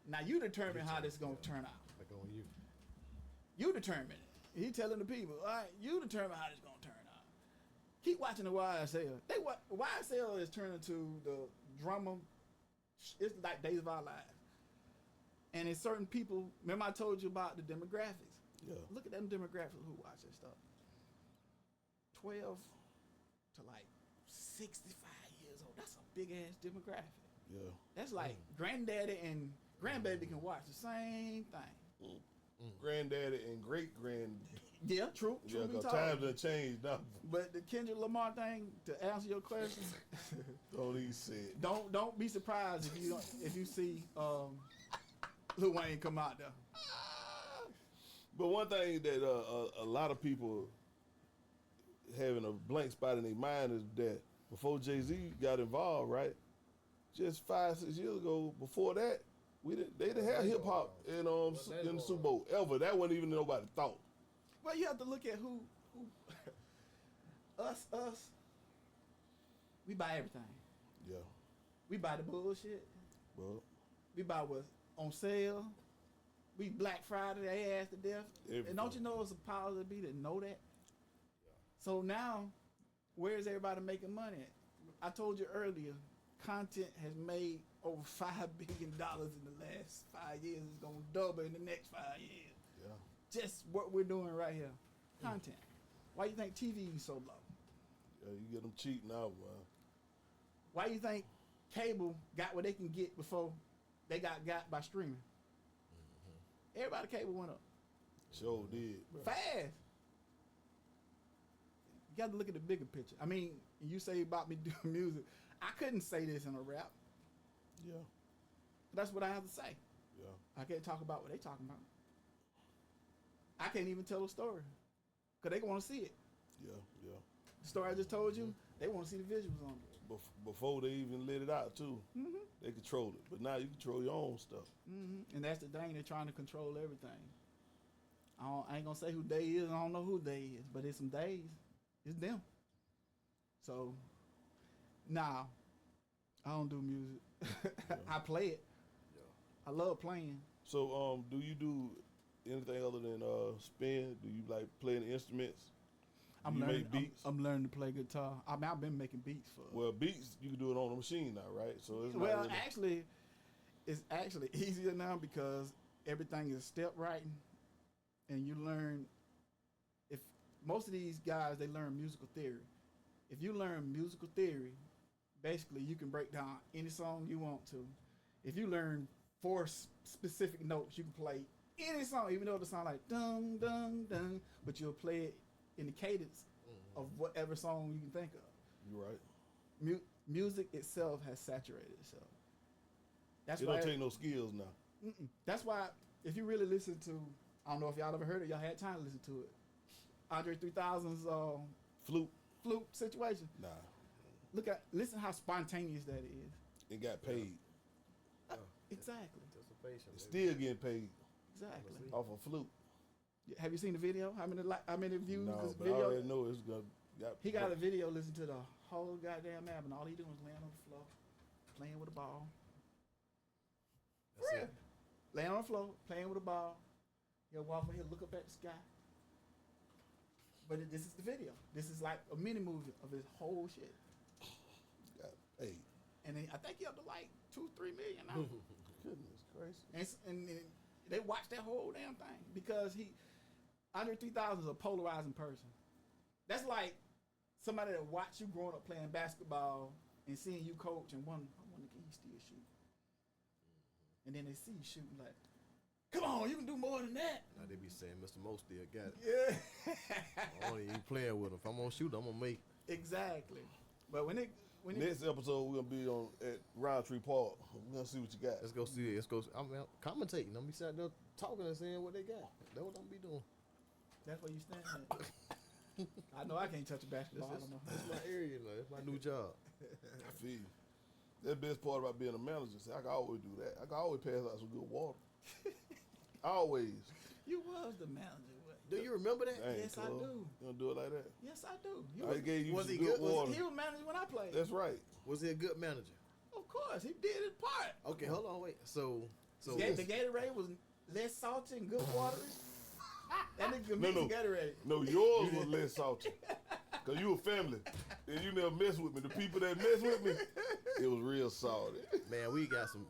Now you determine how this gonna turn out. Like on you. You determine it. He telling the people, all right, you determine how this gonna turn out. Keep watching the YSL. YSL is turning to the drama. It's like Days of Our Lives. And it's certain people. Remember I told you about the demographics. Yeah. Look at them demographics who watch that stuff. 12 to like 65 years old. That's a big ass demographic. Yeah. That's like granddaddy and grandbaby can watch the same thing. Granddaddy and great grand. Yeah, true. Yeah, because times have changed now. But the Kendrick Lamar thing, to answer your question, Don't even say it. Don't be surprised if you see Lil Wayne come out there. But one thing that a lot of people having a blank spot in their mind is that before Jay-Z got involved, right? Just 5-6 years ago, before that, they didn't have hip hop in the Super Bowl ever. That wasn't even nobody thought. Well, you have to look at who us. We buy everything. Yeah. We buy the bullshit. Well, We buy what's on sale. We Black Friday, they ass to death. Everything. And don't you know it's a power to be to know that? Yeah. So now, where is everybody making money at? I told you earlier, content has made over $5 billion in the last 5 years. It's going to double in the next 5 years. yeah. Just what we're doing right here. Content. Why you think TV is so low? Yeah, you get them cheap now, man. Why you think cable got what they can get before they got by streaming? Everybody cable went up. Sure did, bro. Fast. You got to look at the bigger picture. I mean, you say about me doing music. I couldn't say this in a rap. Yeah. That's what I have to say. Yeah. I can't talk about what they talking about. I can't even tell a story because they want to see it. Yeah, yeah. The story I just told you, they want to see the visuals on it. Before they even let it out, too, they controlled it. But now you control your own stuff. And that's the thing. They're trying to control everything. I ain't going to say who they is. I don't know who they is. But it's some days. It's them. So, nah, I don't do music. Yeah. I play it. Yeah. I love playing. So, do you do anything other than spin? Do you like playing instruments? I'm you learning, make beats? I'm learning to play guitar. I mean, I've been making beats for. Well, beats you can do it on the machine now, right? So it's Well, not really... it's actually easier now because everything is step writing, and you learn. If most of these guys they learn musical theory, if you learn musical theory, basically you can break down any song you want to. If you learn 4 specific notes, you can play any song, even though it sound like dun dun dun, but you'll play it in the cadence of whatever song you can think of. You're right. Music itself has saturated itself. That's it why don't take no skills now. That's why if you really listen to, I don't know if y'all ever heard it, y'all had time to listen to it. Andre 3000's flute situation. Nah. Listen how spontaneous that is. It got paid. Exactly. It's still getting paid. Exactly. Off a flute. Have you seen the video? How many views? No, this but video? I already know it's gonna. He got a video. Listen to the whole goddamn album. All he doing is laying on the floor, playing with a ball. That's it. Laying on the floor, playing with a ball. He'll walk over here, look up at the sky. But this is the video. This is like a mini movie of his whole shit. Got paid. And then I think he up to like 2-3 million now. Goodness gracious. And they watch that whole damn thing because Andre 3000 is a polarizing person. That's like somebody that watched you growing up playing basketball and seeing you coach and wonder, I wonder can he still shoot? And then they see you shooting like, come on, you can do more than that. Now they be saying Mr. Mo still got it. Yeah. I don't even playing with him. If I'm gonna shoot, I'm gonna make it. Exactly. But when Next episode we're gonna be on at Roundtree Park. We're gonna see what you got. Let's go see it. Let's go. I'm commentating. I'm be sitting there talking and saying what they got. That's what I'm be doing. That's where you stand at. I know I can't touch a basketball. That's my area, man. That's my new job. I feel you. That's the best part about being a manager. See, I can always do that. I can always pass out some good water. Always. You was the manager. Do you remember that? Dang, Yes, I do. You gonna do it like that? Yes, I do. I gave you was some he good good? water. He was manager when I played. That's right. Was he a good manager? Of course, he did his part. Okay, hold on, wait. So the Gatorade was less salty and good water. That nigga mix Gatorade. No, yours was less salty. Cause you a family, and you never mess with me. The people that mess with me, it was real salty. Man, we got some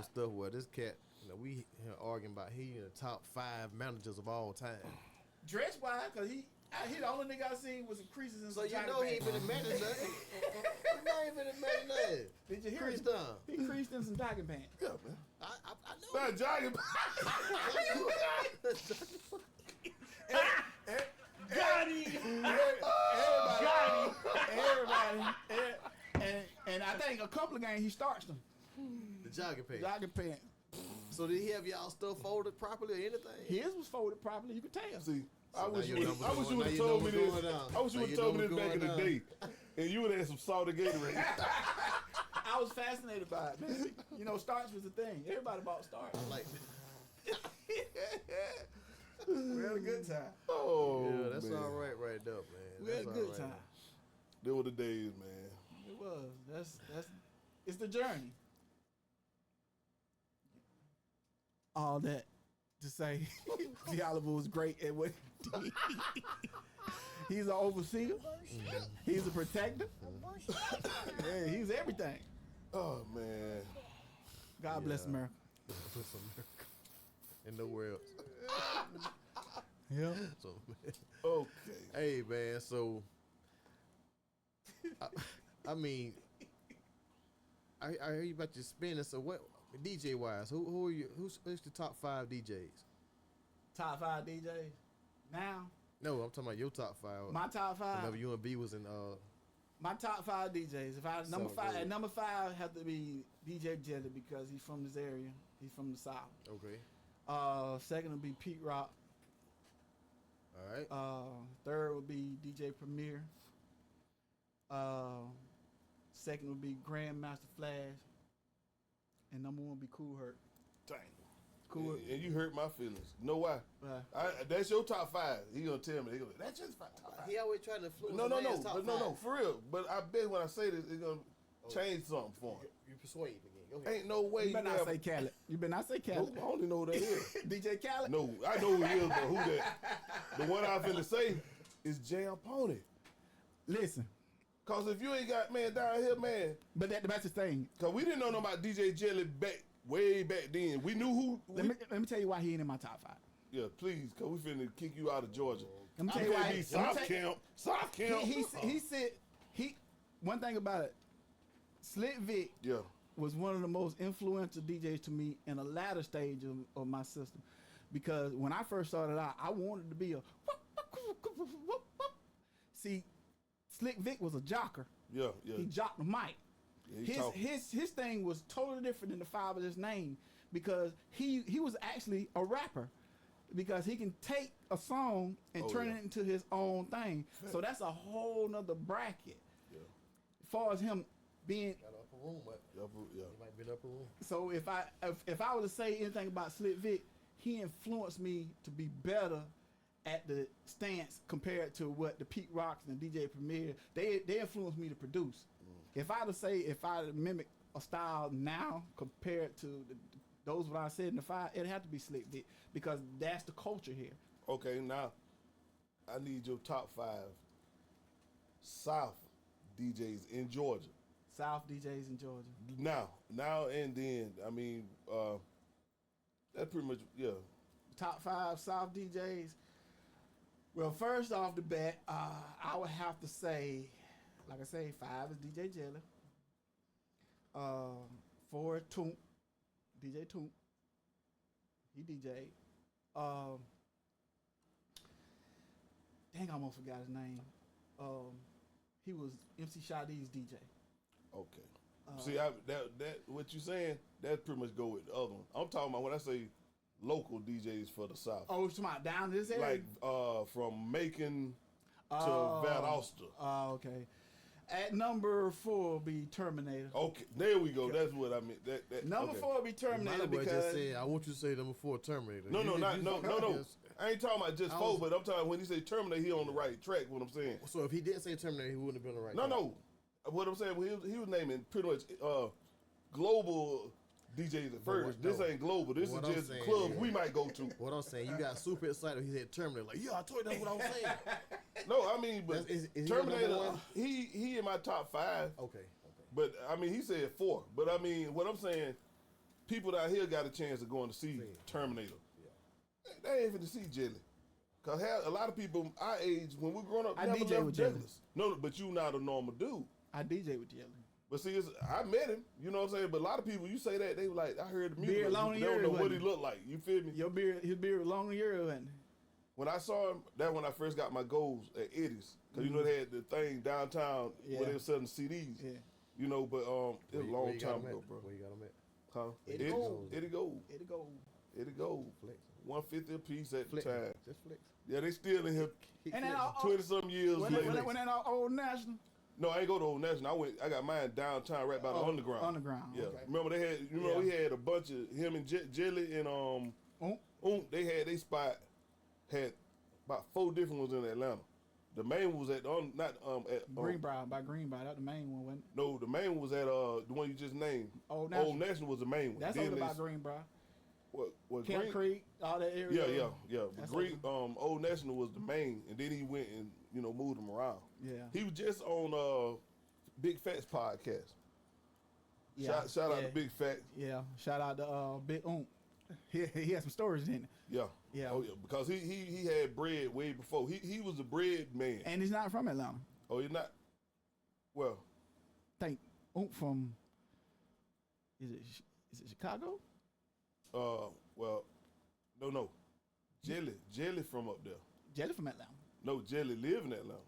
stuff where this cat, we arguing about he in the top 5 managers of all time. Dress wise, cause he the only nigga I seen was some creases in so some you know he ain't been a manage nothing. You know he ain't been a manage nothing. Did you hear Creased him? down. He creased in some jogging pants. Yeah, man. I know. Not jogging. Johnny, everybody, and I think a couple of games he starched them. The jogging pants. Jogging pants. So did he have y'all stuff folded properly or anything? His was folded properly. You could tell. See, So I wish now you your would number have going- told me now your this. number going I wish you down. would have Now told me your this back in number the going day, and you would have had some salty Gatorade. I was fascinated by it, man. You know, starch was the thing. Everybody bought starch. Like, We had a good time. Oh, yeah, that's man. all right there, man. We had a That's good all right. time. They were the days, man. It was. That's. It's the journey. All that to say, Diallo was great at what he did. He's an overseer. He's a protector. Yeah, he's everything. Oh, man. God bless America. And nowhere else. Yeah. So, Okay. hey, man. So, I mean, I heard you about your spinning. So, what DJ wise? Who are you? Who's the top 5 DJs? Top 5 DJs. Now, No, I'm talking about your top 5. my top 5. Whenever you and B was in My top 5 DJs. If I number So 5, good. at number 5 have to be DJ Jelly because he's from this area. He's from the South. okay, Second would be Pete Rock. all right. Third would be DJ Premier. Second would be Grandmaster Flash. And number 1 would be Cool Herc. Dang. Cool. And you hurt my feelings. Know why? That's your top 5. He gonna tell me. He gonna, that's just top 5. He always trying to influence. No, the man's top but no, 5. for real. But I bet when I say this, it's gonna change something for him. You persuade again. Go ahead. Ain't no way You better not say Khaled. You better not say Khaled. No, I only know who that is. DJ Khaled? No, I know who he is, but who that? The one I finna say is Jam Pony. Listen, Cause if you ain't got man down here, man. but that's the thing. Cause we didn't know no about DJ Jelly way back then. We knew who. Let me tell you why he ain't in my top 5. Yeah, please, cause we finna kick you out of Georgia. Let me tell You you can't why. be South Camp. He said one thing about it. Slick Vic Yeah. was one of the most influential DJs to me in a latter stage of my system, because when I first started out, I wanted to be a. See, Slick Vic was a jocker. Yeah. He jocked the mic. Yeah, His thing was totally different than the 5 of his name, because he was actually a rapper, because he can take a song and turn it into his own thing. So that's a whole nother bracket. Yeah. As far as him being, Got an upper room, but Yeah. he might be in the upper room. so if I were to say anything about Slick Vic, he influenced me to be better at the stance compared to what the Pete Rocks and DJ Premier, they influenced me to produce. If I to mimic a style now compared to those what I said in the 5, it'd have to be Slick Vic, because that's the culture here. Okay, now I need your top 5 South DJs in Georgia. South DJs in Georgia. Now and then. I mean, that's pretty much Top 5 South DJs. Well, first off the bat, I would have to say, like I say, 5 is DJ Jelly. 4 is Toomp, DJ Toomp. He DJ'd. Dang, I almost forgot his name. He was MC Shadee's DJ. Okay. See, that what you saying? That pretty much go with the other one. I'm talking about when I say local DJs for the South. Oh, it's about down this area? Like from Macon to Valdosta. Oh, okay. At number 4 will be Terminator. Okay, there we go. That's what I meant. That Number okay. 4 will be Terminator Just because said, I want you to say number 4 Terminator. No, You- no. you- I ain't talking about just I 4, was- but I'm talking when he say Terminator, he on the right track. What I'm saying. So if he didn't say Terminator, he wouldn't have been the right. No, guy. no. what I'm saying, he was naming pretty much global DJs at first. This ain't global. This is just clubs we might go to. What I'm saying, you got super excited. He said Terminator. Like, yeah, I told you that's what I was saying. No, I mean, but is Terminator, he in my top 5. Okay. But I mean, he said 4. But I mean, what I'm saying, people down here got a chance of going to see Terminator. Yeah. They ain't even to see Jelly. Cause a lot of people our age, when we growing up, I DJ with Jelly. No, but you not a normal dude. I DJ with Jelly. But see, I met him. You know what I'm saying? But a lot of people, you say that, they were like, I heard the music. Beard long they don't know what he looked like. You feel me? His beard was long and yours, wasn't it? When I saw him, that when I first got my goals at Eddie's. Because you know they had the thing downtown where they were selling CDs. Yeah. You know, but it was a long time ago, bro. Where you got him at? Huh? Eddie Gold. Eddie Gold. Flex. 150 a piece at Flex. the time. Just flex. Yeah, they still in here. And then 20-some years later. When that Old National? No, I ain't go to Old National. I got mine downtown right by the underground. Underground. Yeah. Okay. Remember they had. We had a bunch of him and Jelly and They had they spot had about 4 different ones in Atlanta. The main one was at at Greenbrier. By Greenbrier, that's the main one, wasn't it? No, the main one was at the one you just named. Old National. Old National was the main one. That's over by Greenbrier. What Camp Creek, all that area. Yeah. But Old National was the main, and then he went and moved them around. Yeah. He was just on Big Facts podcast. Yeah. Shout out to Big Facts. Yeah. Shout out to Big Oomp. He had some stories in it. Yeah. Yeah. Oh yeah, because he had bread way before. He was a bread man. And he's not from Atlanta. Oh, he's not. Well, think Oomp from. Is it Chicago? Well, no. Jelly from up there. Jelly from Atlanta. No, Jelly live in Atlanta.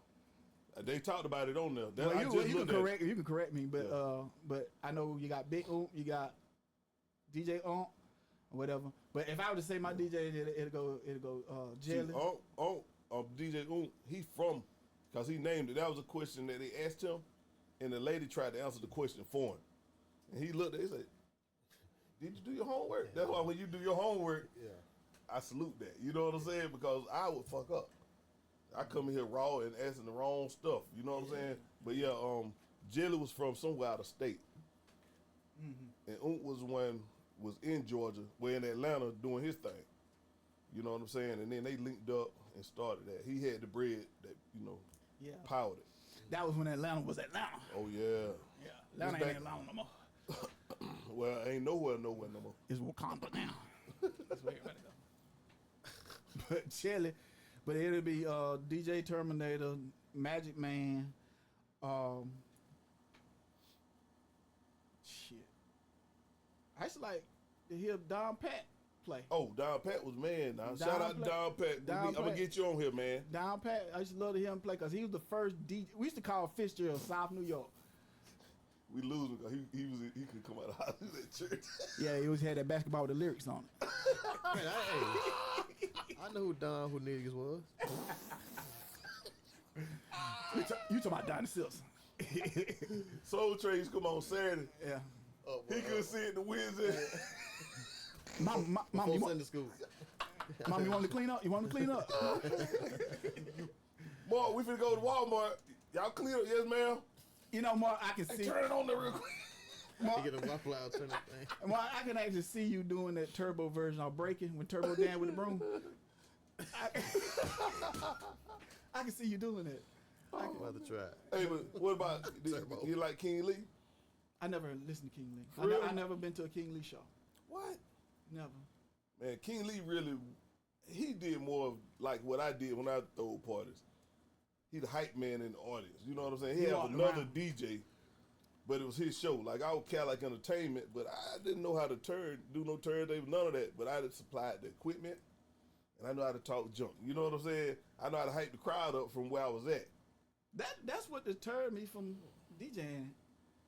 They talked about it on there. You can correct me, but I know you got Big Oomp, you got DJ Oomp, or whatever. But if I were to say my DJ, it'll go Jelly. See, DJ Oomp, he from, because he named it. That was a question that they asked him, and the lady tried to answer the question for him. And he looked at it, he said, did you do your homework? That's why when you do your homework, I salute that. You know what I'm saying? Because I would fuck up. I come in here raw and asking the wrong stuff. You know what I'm saying? But yeah, Jelly was from somewhere out of state. Mm-hmm. And Oomp was in Georgia, we're in Atlanta doing his thing. You know what I'm saying? And then they linked up and started that. He had the bread that, powered it. That was when Atlanta was Atlanta. Oh, yeah. Yeah. Atlanta ain't Atlanta no more. Well, ain't nowhere no more. It's Wakanda now. That's where everybody go. But Jelly, but it'll be DJ Terminator, Magic Man, shit. I used to like to hear Don Pat play. Oh, Don Pat was man. Now shout out to Don Pat. I'm gonna get you on here, man. Don Pat, I used to love to hear him play because he was the first DJ. We used to call Fitzgerald South New York. We lose him because he could come out of the house at church. Yeah, he always had that basketball with the lyrics on it. Man, I know who Don niggas was. You talking about Donnie Simpson. Soul Train used to come on Saturday. Yeah. Oh, he couldn't see it in the Wednesday. Mom, you want school. Mom, you want to clean up? You want to clean up? Mark, we finna go to Walmart. Y'all clean up? Yes, ma'am. You know, Mark, I can see. Turn it on there real quick. Mark, get a waffle out, turn that thing. Mark, I can actually see you doing that Turbo version of Breaking when Turbo Dan with the broom. I can see you doing it. I'm about to try. Hey, but what about you like King Lee? I never listened to King Lee. I never been to a King Lee show. What? Never. Man, King Lee he did more of like what I did when I throw parties. He the hype man in the audience. You know what I'm saying? He had another DJ, but it was his show. Like I would Cadillac Entertainment, but I didn't know how to do no turntable, none of that. But I had supplied the equipment, and I know how to talk junk. You know what I'm saying? I know how to hype the crowd up from where I was at. That's what deterred me from DJing,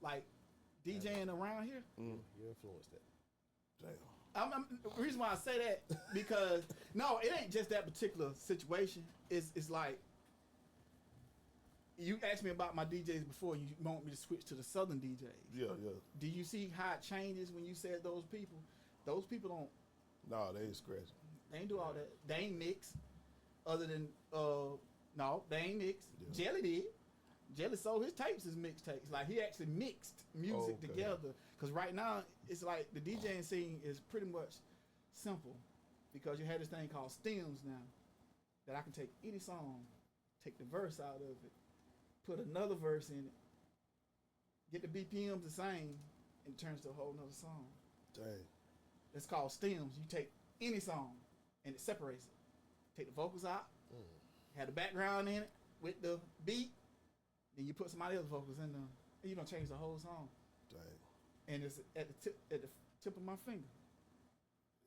like DJing around here. You influenced that. Damn. The reason why I say that because no, it ain't just that particular situation. It's like you asked me about my DJs before. You want me to switch to the Southern DJs. Yeah. Do you see how it changes when you said those people? Those people don't. No, they ain't scratching. They ain't do all that. They ain't mix. Other than no, they ain't mix. Yeah. Jelly did. Jelly sold his tapes as mixtapes. Like he actually mixed music together. Because right now it's like the DJing scene is pretty much simple, because you have this thing called stems now, that I can take any song, take the verse out of it, put another verse in it, get the BPMs the same, and it turns to a whole nother song. Dang. It's called stems. You take any song and it separates it. Take the vocals out, have the background in it with the beat, then you put somebody else's vocals in there, and you don't change the whole song. Dang. And it's at the tip of my finger.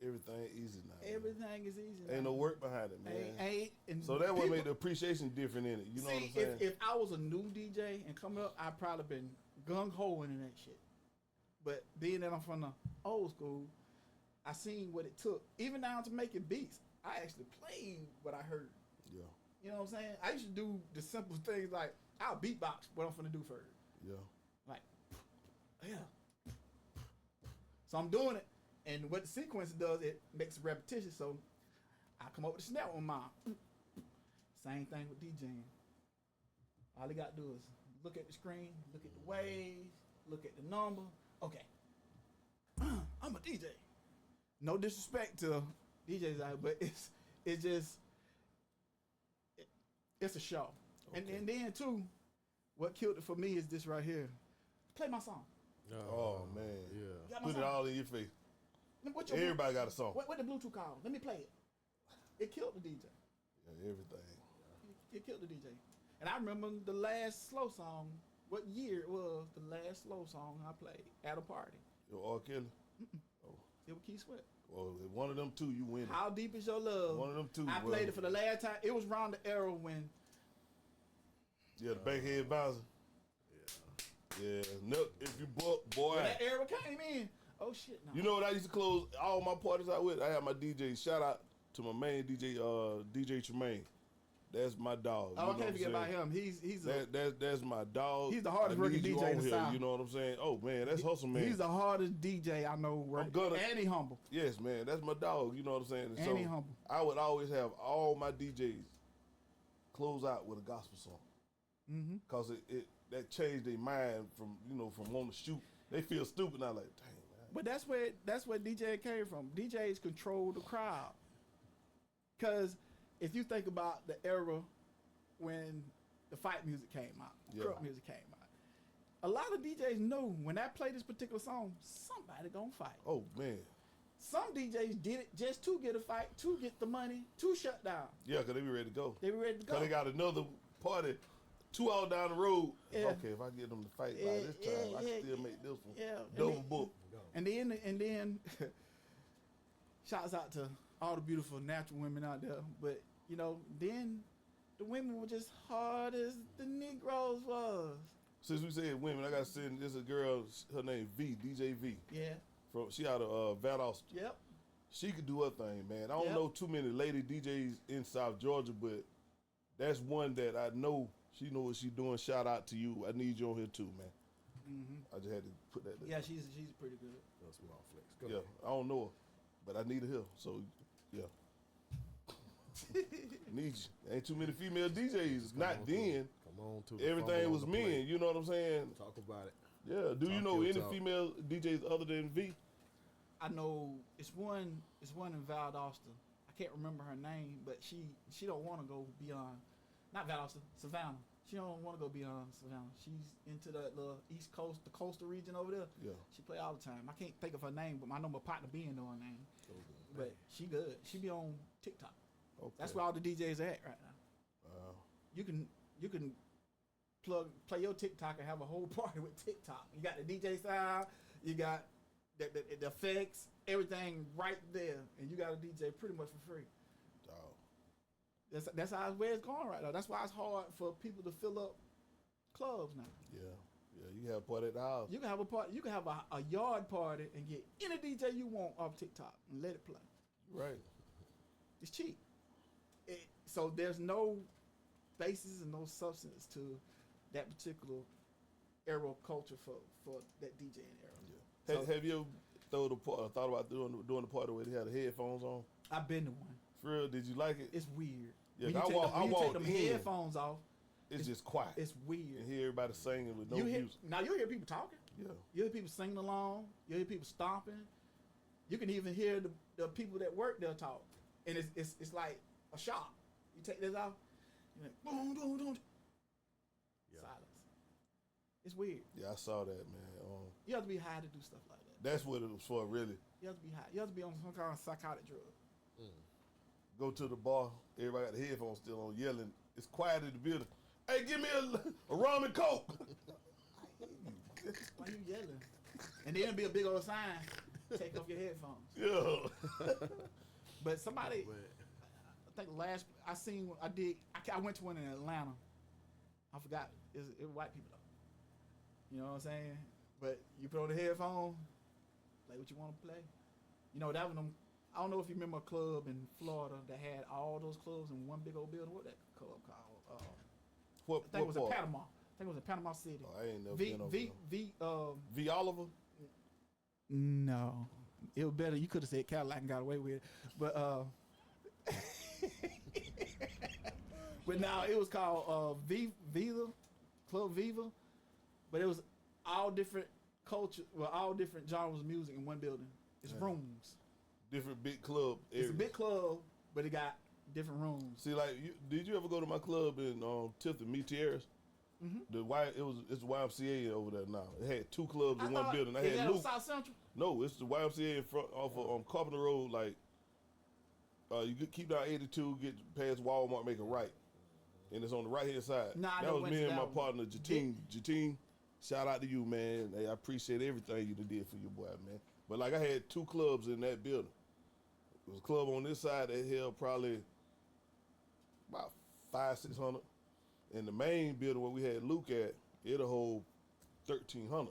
Everything easy now. Everything is easy now. Ain't no work behind it, man. And so that would make the appreciation different in it. You know what I'm saying? If I was a new DJ and coming up, I'd probably been gung-ho into that shit. But being that I'm from the old school, I seen what it took. Even down to making beats, I actually played what I heard. Yeah. You know what I'm saying? I used to do the simple things like, I'll beatbox what I'm finna do first. Yeah. Like, yeah. So I'm doing it. And what the sequence does, it makes it repetitious. So I come up with a snap on mine. Same thing with DJing. All you got to do is look at the screen, look at the waves, look at the number. Okay. I'm a DJ. No disrespect to DJs out, but it's a show. Okay. And then too, what killed it for me is this right here. Play my song. Oh man. Yeah. Put it all in your face. Everybody got a song. What the Bluetooth called? Let me play it. It killed the DJ. Yeah, everything. It killed the DJ. And I remember the last slow song, what year it was, the last slow song I played at a party. Your R. Kelly? Oh. It was Keith Sweat. Well, one of them two, you win it. How Deep Is Your Love? One of them two. I played it for the last time. It was around the era when. Yeah, the backhead bouncer. Yeah. Nook, if you boy. When that era came in. Oh shit! No. You know what I used to close all my parties out with? I had my DJ. Shout out to my main DJ, DJ Tremaine. That's my dog. Oh, I can't forget about him. That's my dog. He's the hardest working DJ in the South. You know what I'm saying? Oh man, that's hustle, man. He's the hardest DJ I know. And he humble. Yes, man, that's my dog. You know what I'm saying? And he humble. I would always have all my DJs close out with a gospel song. Cause that changed their mind from wanting to shoot. They feel stupid now, like dang. But that's where DJ came from. DJs control the crowd. Cause if you think about the era when the fight music came out, crunk music came out, a lot of DJs know when I play this particular song, somebody gonna fight. Oh man. Some DJs did it just to get a fight, to get the money, to shut down. Yeah, cause they be ready to go. They be ready to go. Cause they got another party 2 hours down the road. Yeah. Okay, if I get them to fight by this time, I can still make this one. Yeah. Double book. And then shouts out to all the beautiful natural women out there. But, then the women were just hard as the Negroes was. Since we said women, I got to send this a girl, her name V, DJ V. Yeah. She out of Valdosta. Yep. She could do her thing, man. I don't know too many lady DJs in South Georgia, but that's one that I know she know what she's doing. Shout out to you. I need you on here too, man. I just had to put that there. Yeah, she's pretty good. No small flex. Go ahead. I don't know her, but I need her here. So, yeah. Need you. Ain't too many female DJs. Not then. Come on to everything was men. You know what I'm saying? Talk about it. Yeah. Do you know any female DJs other than V? I know it's one in Valdosta. I can't remember her name, but she don't want to go beyond. Not Valdosta, Savannah. She don't want to go beyond Savannah. She's into that little East Coast, the coastal region over there. Yeah. She play all the time. I can't think of her name, but I know my partner being know her name. But she good. She be on TikTok. Okay. That's where all the DJs are at right now. You can play your TikTok and have a whole party with TikTok. You got the DJ sound, you got the effects, everything right there, and you got a DJ pretty much for free. That's how where it's going right now. That's why it's hard for people to fill up clubs now. Yeah. You can have a party at the house. You can have a party. You can have a yard party and get any DJ you want off TikTok and let it play. Right. It's cheap. So there's no basis and no substance to that particular era culture for that DJing era. Yeah. Have you ever thought about doing the party where they had the headphones on? I've been to one. For real? Did you like it? It's weird. Yeah, when you take them headphones off, it's just quiet. It's weird. And hear everybody singing with no music. Now you'll hear people talking. Yeah. You hear people singing along. You hear people stomping. You can even hear the people that work there talk. And it's like a shop. You take this off, you're like, boom, boom, boom. Yeah. Silence. It's weird. Yeah, I saw that, man. You have to be high to do stuff like that. That's what it was for, really. You have to be high. You have to be on some kind of psychotic drug. Go to the bar, everybody got the headphones still on, yelling. It's quiet in the building. Hey, give me a rum and coke. Why you yelling? And then it'll be a big old sign. Take off your headphones. Yeah. But somebody, I think I went to one in Atlanta. I forgot. It was white people though. You know what I'm saying? But you put on the headphone, play what you want to play. You know, that was them. I don't know if you remember a club in Florida that had all those clubs in one big old building. What that club called? I think it was in Panama. I think it was in Panama City. Oh, I ain't never been over there. V Oliver? No. It was better. You could have said Cadillac and got away with it. But but now it was called Viva, Club Viva. But it was all different culture, all different genres of music in one building. It's rooms. Different big club areas. It's a big club, but it got different rooms. See, like, did you ever go to my club in Tifton, Meteors? Mm-hmm. It's the YMCA over there now. It had two clubs in one building. I had Luke. South Central? No, it's the YMCA in front off of Carpenter Road. Like, you keep down 82, get past Walmart, make a right, and it's on the right hand side. That was me and my partner Jatine. Shout out to you, man. Hey, I appreciate everything you did for your boy, man. But like, I had two clubs in that building. It was a club on this side that held probably about 500-600. And the main building where we had Luke at, it'll hold 1,300.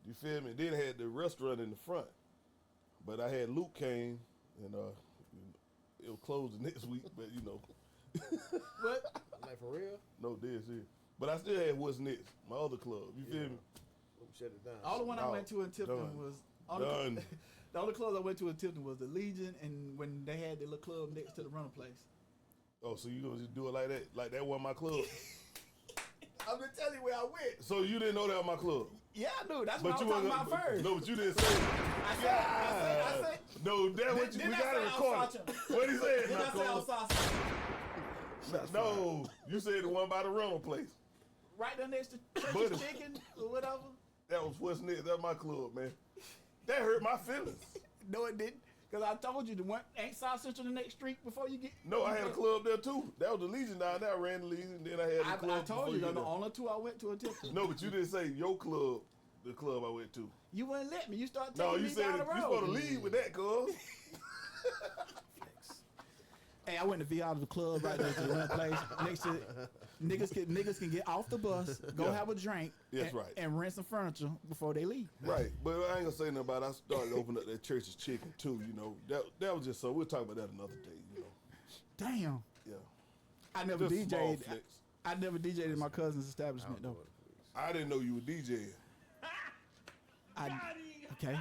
You feel me? Then had the restaurant in the front. But I had Luke came, and it'll close the next week, but you know. What? Like for real? No, this here. But I still had What's Next, my other club. You feel me? Shut it down. All the one I went to in Tipton was done. The only clubs I went to in Tipton was the Legion, and when they had the little club next to the rental place. Oh, so you gonna just do it like that? Like that wasn't my club? I'm gonna tell you where I went. So you didn't know that was my club? Yeah, I knew. That's what I was talking about first. No, but you didn't say it. I said. No, that what we got it recorded. What he said? Did I say I was sausage? No, you said the one by the rental place. Right there next to Church's Chicken or whatever. That was What's Next. That's my club, man. That hurt my feelings. No, it didn't. Because I told you, the one ain't South Central the next street before you get. No, I had a club there too. That was the Legion down there. I ran the Legion, then I had the club. I told you, the only two I went to until. No, but you didn't say your club, the club I went to. You wouldn't let me. You started taking me down the road. You supposed to lead with that, cuz. Hey, I went to V out of the club right there to the rental place. Next to niggas can get off the bus, go have a drink, and rent some furniture before they leave. Right, but I ain't gonna say nothing about it. I started opening up that Church's Chicken too. You know, that was just so. We'll talk about that another day. You know. Damn. Yeah. I never DJ'd. I never DJ'd in my cousin's establishment though. I didn't know you were DJing. Okay.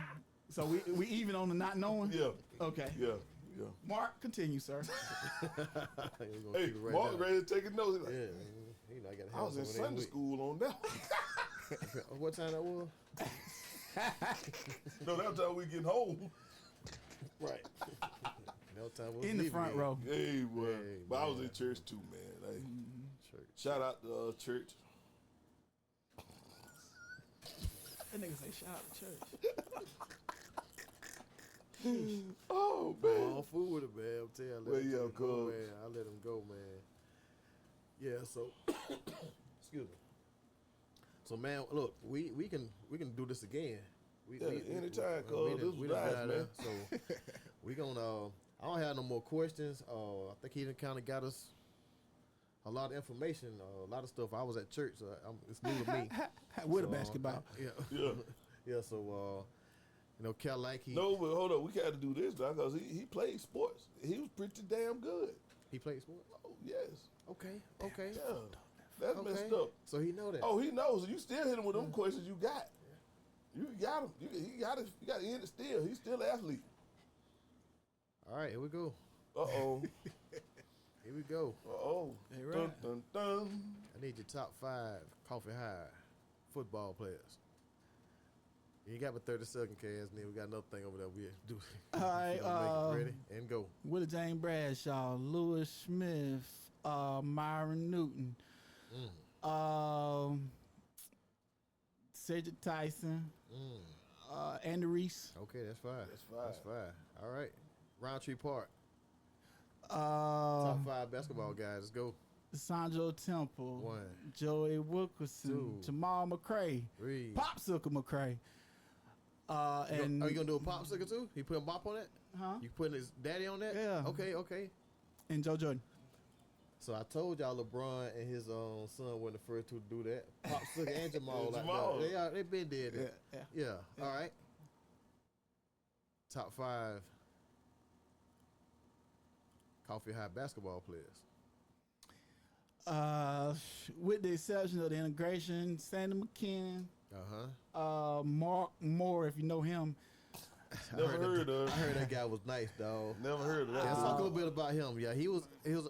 So we even on the not knowing. Yeah. Okay. Yeah. Yeah. Mark, continue, sir. Hey, Mark ready to take a note. Like, yeah, I was in Sunday school on that. What time that was? No, that time we getting home. Right. That time was in the front row. Hey, boy. Hey, but I was in church too, man. Hey. Church. Shout out to church. That nigga say shout out to church. Oh, man. I'm all fool with it, man. I'm telling you. I let him go, man. Yeah, so excuse me. So, man, look, we can do this again. Anytime, cuz this was nice, man. So we gonna. I don't have no more questions. I think he kind of got us a lot of information, a lot of stuff. I was at church, so it's new to me. With a basketball. Yeah. So. You know, Cal like he. No, but hold up, we got to do this now because he played sports. He was pretty damn good. He played sports. Oh yes. Okay. Yeah. That's messed up. So he know that. Oh, he knows. You still hit him with them questions you got. You got him. You got to end it still. He's still an athlete. All right, here we go. Uh-oh. Here we go. Oh, Hey, right. dun, dun, dun. I need your top 5 coffee high football players. You got my 30 second, Kazz, and then we got another thing over there. We do. All right, Ready and go. Willie James Bradshaw, Lewis Smith, Myron Newton, Cedric Tyson, Andy Reese. Okay, that's 5. That's 5. That's 5. All right. Roundtree Park. Top Top 5 basketball guys. Let's go. Sanjo Temple, 1, Joey Wilkerson, 2, Jamal McCray, 3. Popsicle McCray. And Are you gonna do a popsicle too? He put a bop on that? huh? You putting his daddy on that? Yeah. Okay. And Joe Jordan. So I told y'all LeBron and his son weren't the first to do that. Popsicle and Jamal. And like Jamal. that. They been dead. Yeah. Yeah. All right. Top 5 coffee high basketball players. With the exception of the integration, Sandy McKinnon, Mark Moore, if you know him. Never heard of. I heard that guy was nice, dog. Never heard of that. Yeah, let's talk a little bit about him. Yeah, he was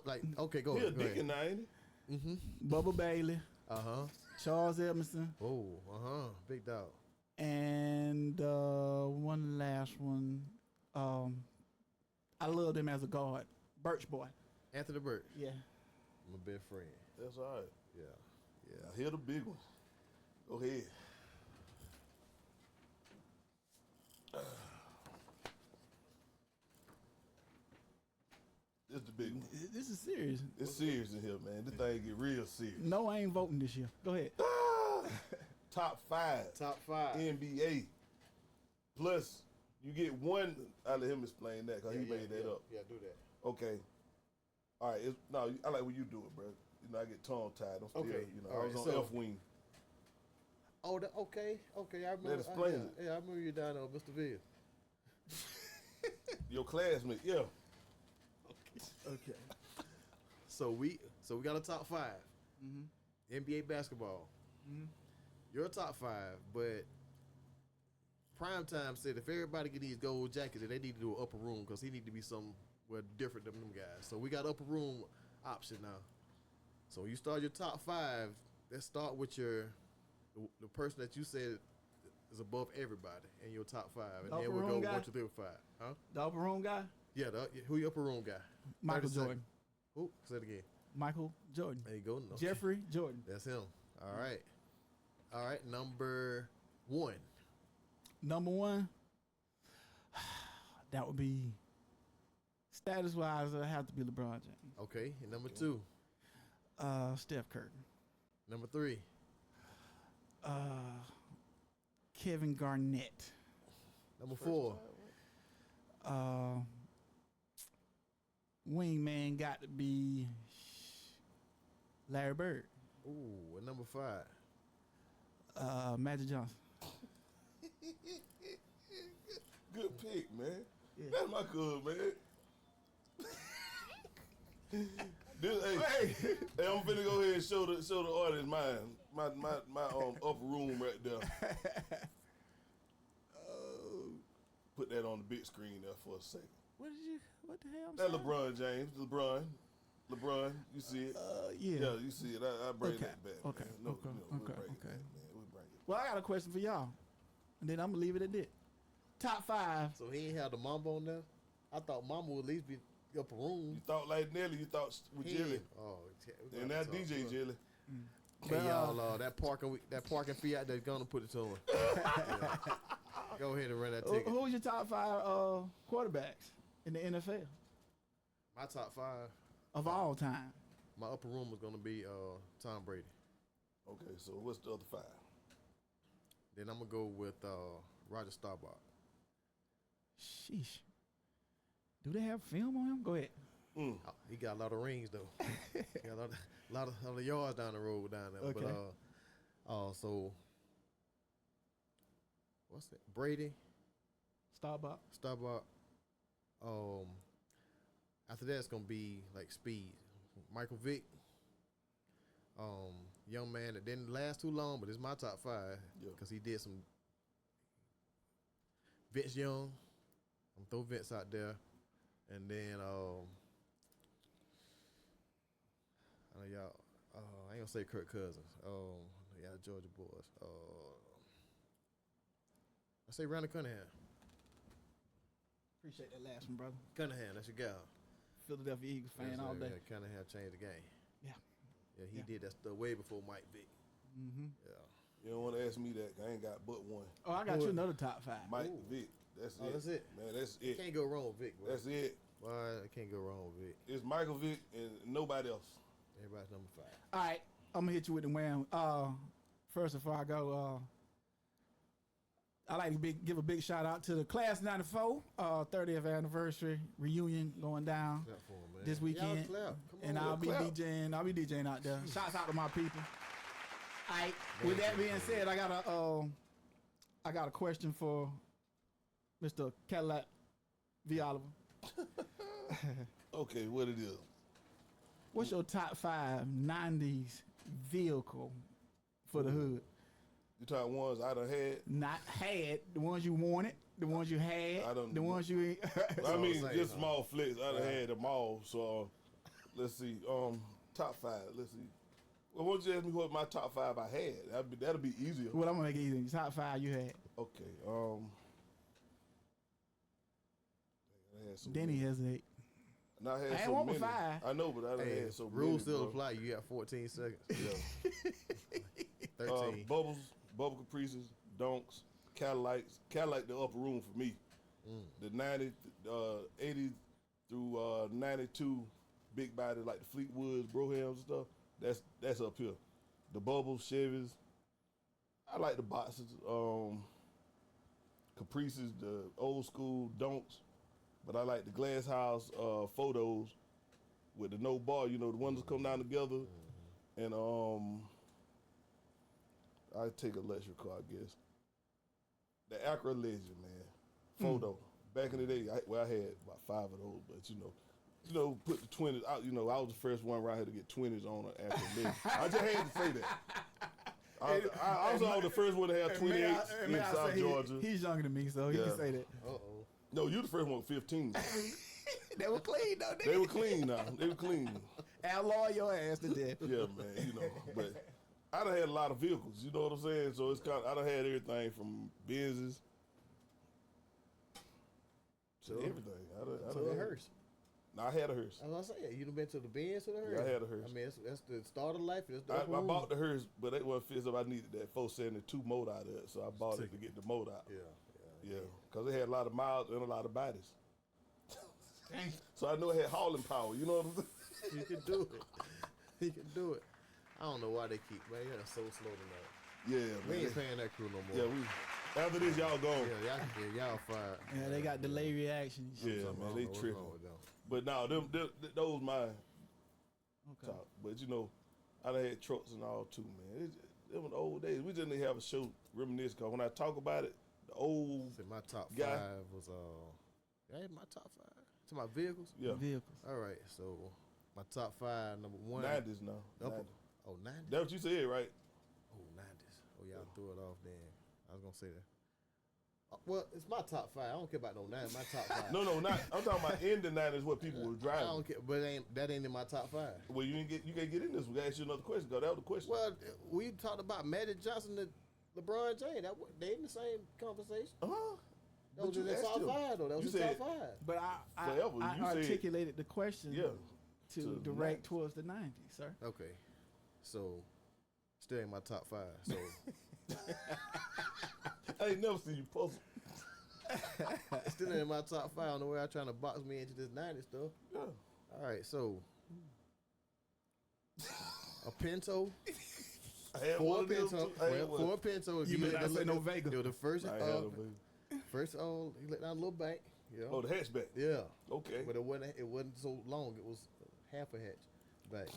like, okay, go He a ahead. Go deacon ahead. now, ain't he? Bubba Bailey, Charles Edmondson, Oh, big dog. and one last one. I loved him as a guard, Birch Boy. Anthony Birch, Yeah. my best friend. That's all right. Yeah. I hear the big ones. Go ahead. This the big one. This is serious. It's serious in here, man. This thing get real serious. No, I ain't voting this year. Go ahead. Top 5 Top 5. NBA. Plus, you get one. I let him explain that because he made that up. Yeah, do that. Okay. All right. I like when you do it, bro. You know, I get tongue tied. I'm still, Okay, I all was right, on so- F wing. Oh, okay. I remember. Let explain it. Yeah, I remember you down there with Mr. Ville. Your classmate, yeah. Okay. So we got a top 5. NBA basketball. You're a top 5, but Primetime said if everybody get these gold jackets, they need to do an upper room because he need to be somewhere different than them guys. So we got upper room option now. So you start your top 5. Let's start with the person that you said is above everybody in your top 5, and Upper then we'll room go guy? 1, 2, 3, 4, 5. Huh? The upper room guy, Yeah. Who your upper room guy? Michael 30 Jordan. seconds. Who? Say it again. Michael Jordan. There you go. No. Jeffrey Jordan. That's him. All right. Number 1. Number 1, that would be status-wise. It have to be LeBron James. Okay. And number 2. Steph Curry. Number 3. Kevin Garnett. Number 4. Wingman got to be Larry Bird. Ooh. And number 5. Magic Johnson. Good pick, man. Yeah. That's my good, man. Hey, I'm finna go ahead and show the audience my upper room right there. Put that on the big screen there for a second. What the hell? That LeBron James, LeBron, you see it? Yeah. You see it. I bring Okay. that back. Okay. Man. No, Okay. we'll Okay. bring it Okay. back, man. We'll bring it. Well, I got a question for y'all, and then I'm gonna leave it at that. Top 5. So he ain't had the Mamba on there? I thought Mamba would at least be upper room. You thought like Nelly, you thought with He Jelly. ain't. Oh, And that DJ Jelly. Hey, y'all, that parking fee out there, gonna put it to him. Yeah. Go ahead and run that ticket. Who's your top 5 quarterbacks in the NFL My top 5, of all time? my upper room was gonna be Tom Brady. Okay, so what's the other 5? Then I'm gonna go with Roger Staubach. Sheesh. Do they have film on him? Go ahead. Oh, he got a lot of rings though. He got a lot of yards down the road down there. Okay. But so what's that? Brady, Starbuck. Staubach. After that it's gonna be like speed. Michael Vick. Young man that didn't last too long, but it's my top 5 because he did some. Vince Young. I'm throw Vince out there, and then say Kirk Cousins. Yeah, Georgia boys. I say Randall Cunningham. Appreciate that last one, brother. Cunningham, that's your gal. Philadelphia Eagles fan all day. Yeah, Cunningham changed the game. Yeah. Yeah, he did that stuff way before Mike Vick. Mm-hmm. Yeah. You don't want to ask me that. I ain't got but one. Oh, I got you another top 5. Mike Vick. That's it. That's it. Man, that's it. Can't go wrong with Vick, bro. That's it. Boy, I can't go wrong with Vick. It's Michael Vick and nobody else. Everybody's number 5. All right, I'm gonna hit you with the wham. First, before I go, I like to give a big shout out to the Class 94 30th anniversary reunion going down this weekend, and I'll be DJing out there. Shouts out to my people. All right. With that being said, I got a question for Mr. Cadillac V. Oliver. Okay, what it is? What's your top 5 90s vehicle for the hood? You talking ones I done had? Not had, the ones you wanted, the ones you had, the ones you ain't. I mean, just small flicks. I done had them all. So, let's see. Top 5. Let's see. Well, why don't you ask me what my top 5 I had? That'll be easier. Well, I'm gonna make it easy. Top 5 you had. Okay. I had so Then he hesitate. I had I so want many. 5. I know, but I done had so many. Rules still bro. apply. You got 14 seconds. Yeah. 13. Bubble Caprices, Donks, Cadillac the upper room for me. The 80 through 92 big body like the Fleetwoods, Brohams and stuff. That's up here. The Bubbles, Chevys. I like the boxes. Caprices, the old school Donks. But I like the glass house photos with the no bar, the ones that come down together. And I take a luxury car, I guess. The Acura Legend, man. Photo. Back in the day, I had about 5 of those, but put the 20s out. I was the first one right here to get 20s on an Acura Legend. I just had to say that. I was the first one to have 28s in South Georgia. He's younger than me, so he can say that. Uh-oh. No, you the first one with 15. They were clean, though. They were clean now. They were clean. Outlaw your ass to death. Yeah, man, but I done had a lot of vehicles, you know what I'm saying? So it's I done had everything from Benzes to everything. I So done a had hearse. No, I had a hearse. I was gonna say, you done been to the Benz to the hearse? Yeah, I had a hearse. I mean, that's the start of life. I bought the hearse, but it wasn't fit up. I needed that 472 motor out of it, so I bought it to get the motor out. Yeah, because it had a lot of miles and a lot of bodies. So I knew it had hauling power, you know what I'm saying? You can do it. You can do it. I don't know why they keep, man. You're so slow tonight. Yeah, We man. ain't paying that crew no more. Yeah, after this, y'all gone. Yeah, y'all fired. Yeah, they got delay reactions. Yeah, man, they tripping. But no, those my top. But I done had trucks and all too, man. Them were the old days. We just didn't have a show reminisce, because when I talk about it, the old my top guy, 5 was my top 5 to my vehicles. Yeah, vehicles. All right, so my top 5, number 1. 90s now. 90s. Oh, 90s. That's what you said, right? Oh, 90s. Oh, y'all threw it off then. I was gonna say that. Well, it's my top 5. I don't care about no 90s. My top 5. No, not. I'm talking about in the 90s what people were driving. I don't care, but that ain't in my top 5. Well, you can't get in this. We gotta ask you another question, because that was the question. Well, we talked about Magic Johnson and LeBron James. They in the same conversation. That was in the top 5, though. That was the top 5. But I articulated the question to direct towards the 90s, sir. Okay. So, still in my top 5. So, I ain't never seen you puzzle. still in my top 5. I don't know where I'm trying to box me into this 90s stuff. Yeah. All right, so a Pinto. I had one of them too. For a Pinto. You better not say no Vega. It was the first. I had a Vega. First, he let down a little bank. Oh, the hatchback. Yeah. Okay. But it wasn't so long. It was half a hatch back.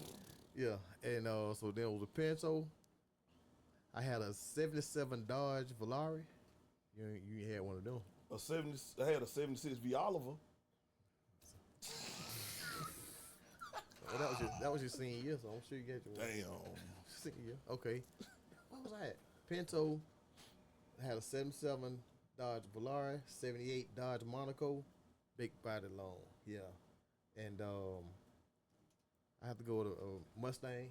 Yeah. And so then it was a Pinto. I had a 77 Dodge Volare. You had one of them. I had a 76 V Oliver. Well, that was your senior year, so I'm sure you got your Damn. senior year. Okay. What was that? Pinto. I had a 77 Dodge Volare, 78 Dodge Monaco, big body long. Yeah. And I had to go to a Mustang.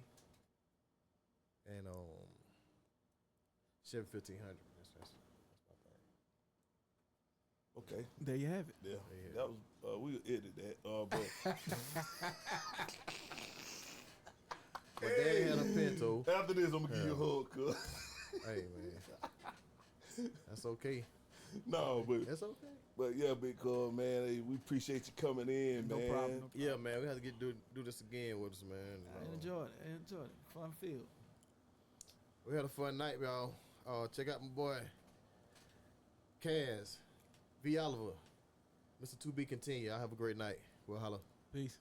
and Chevy 1500. That's my thing. Okay. There you have it. Yeah. That was we'll edit that. But But Dad had a Pinto. After this, I'm gonna give you a hug, cuz. Hey man, that's okay. No, but That's okay. But yeah, big cuz, man, hey, we appreciate you coming in, No man. problem. No Yeah, man, we have to do this again with us, man. I enjoyed it. Fun field. We had a fun night, y'all. Check out my boy Kazz, V. Oliver, Mr. To Be Continued. Y'all have a great night. We'll holla. Peace.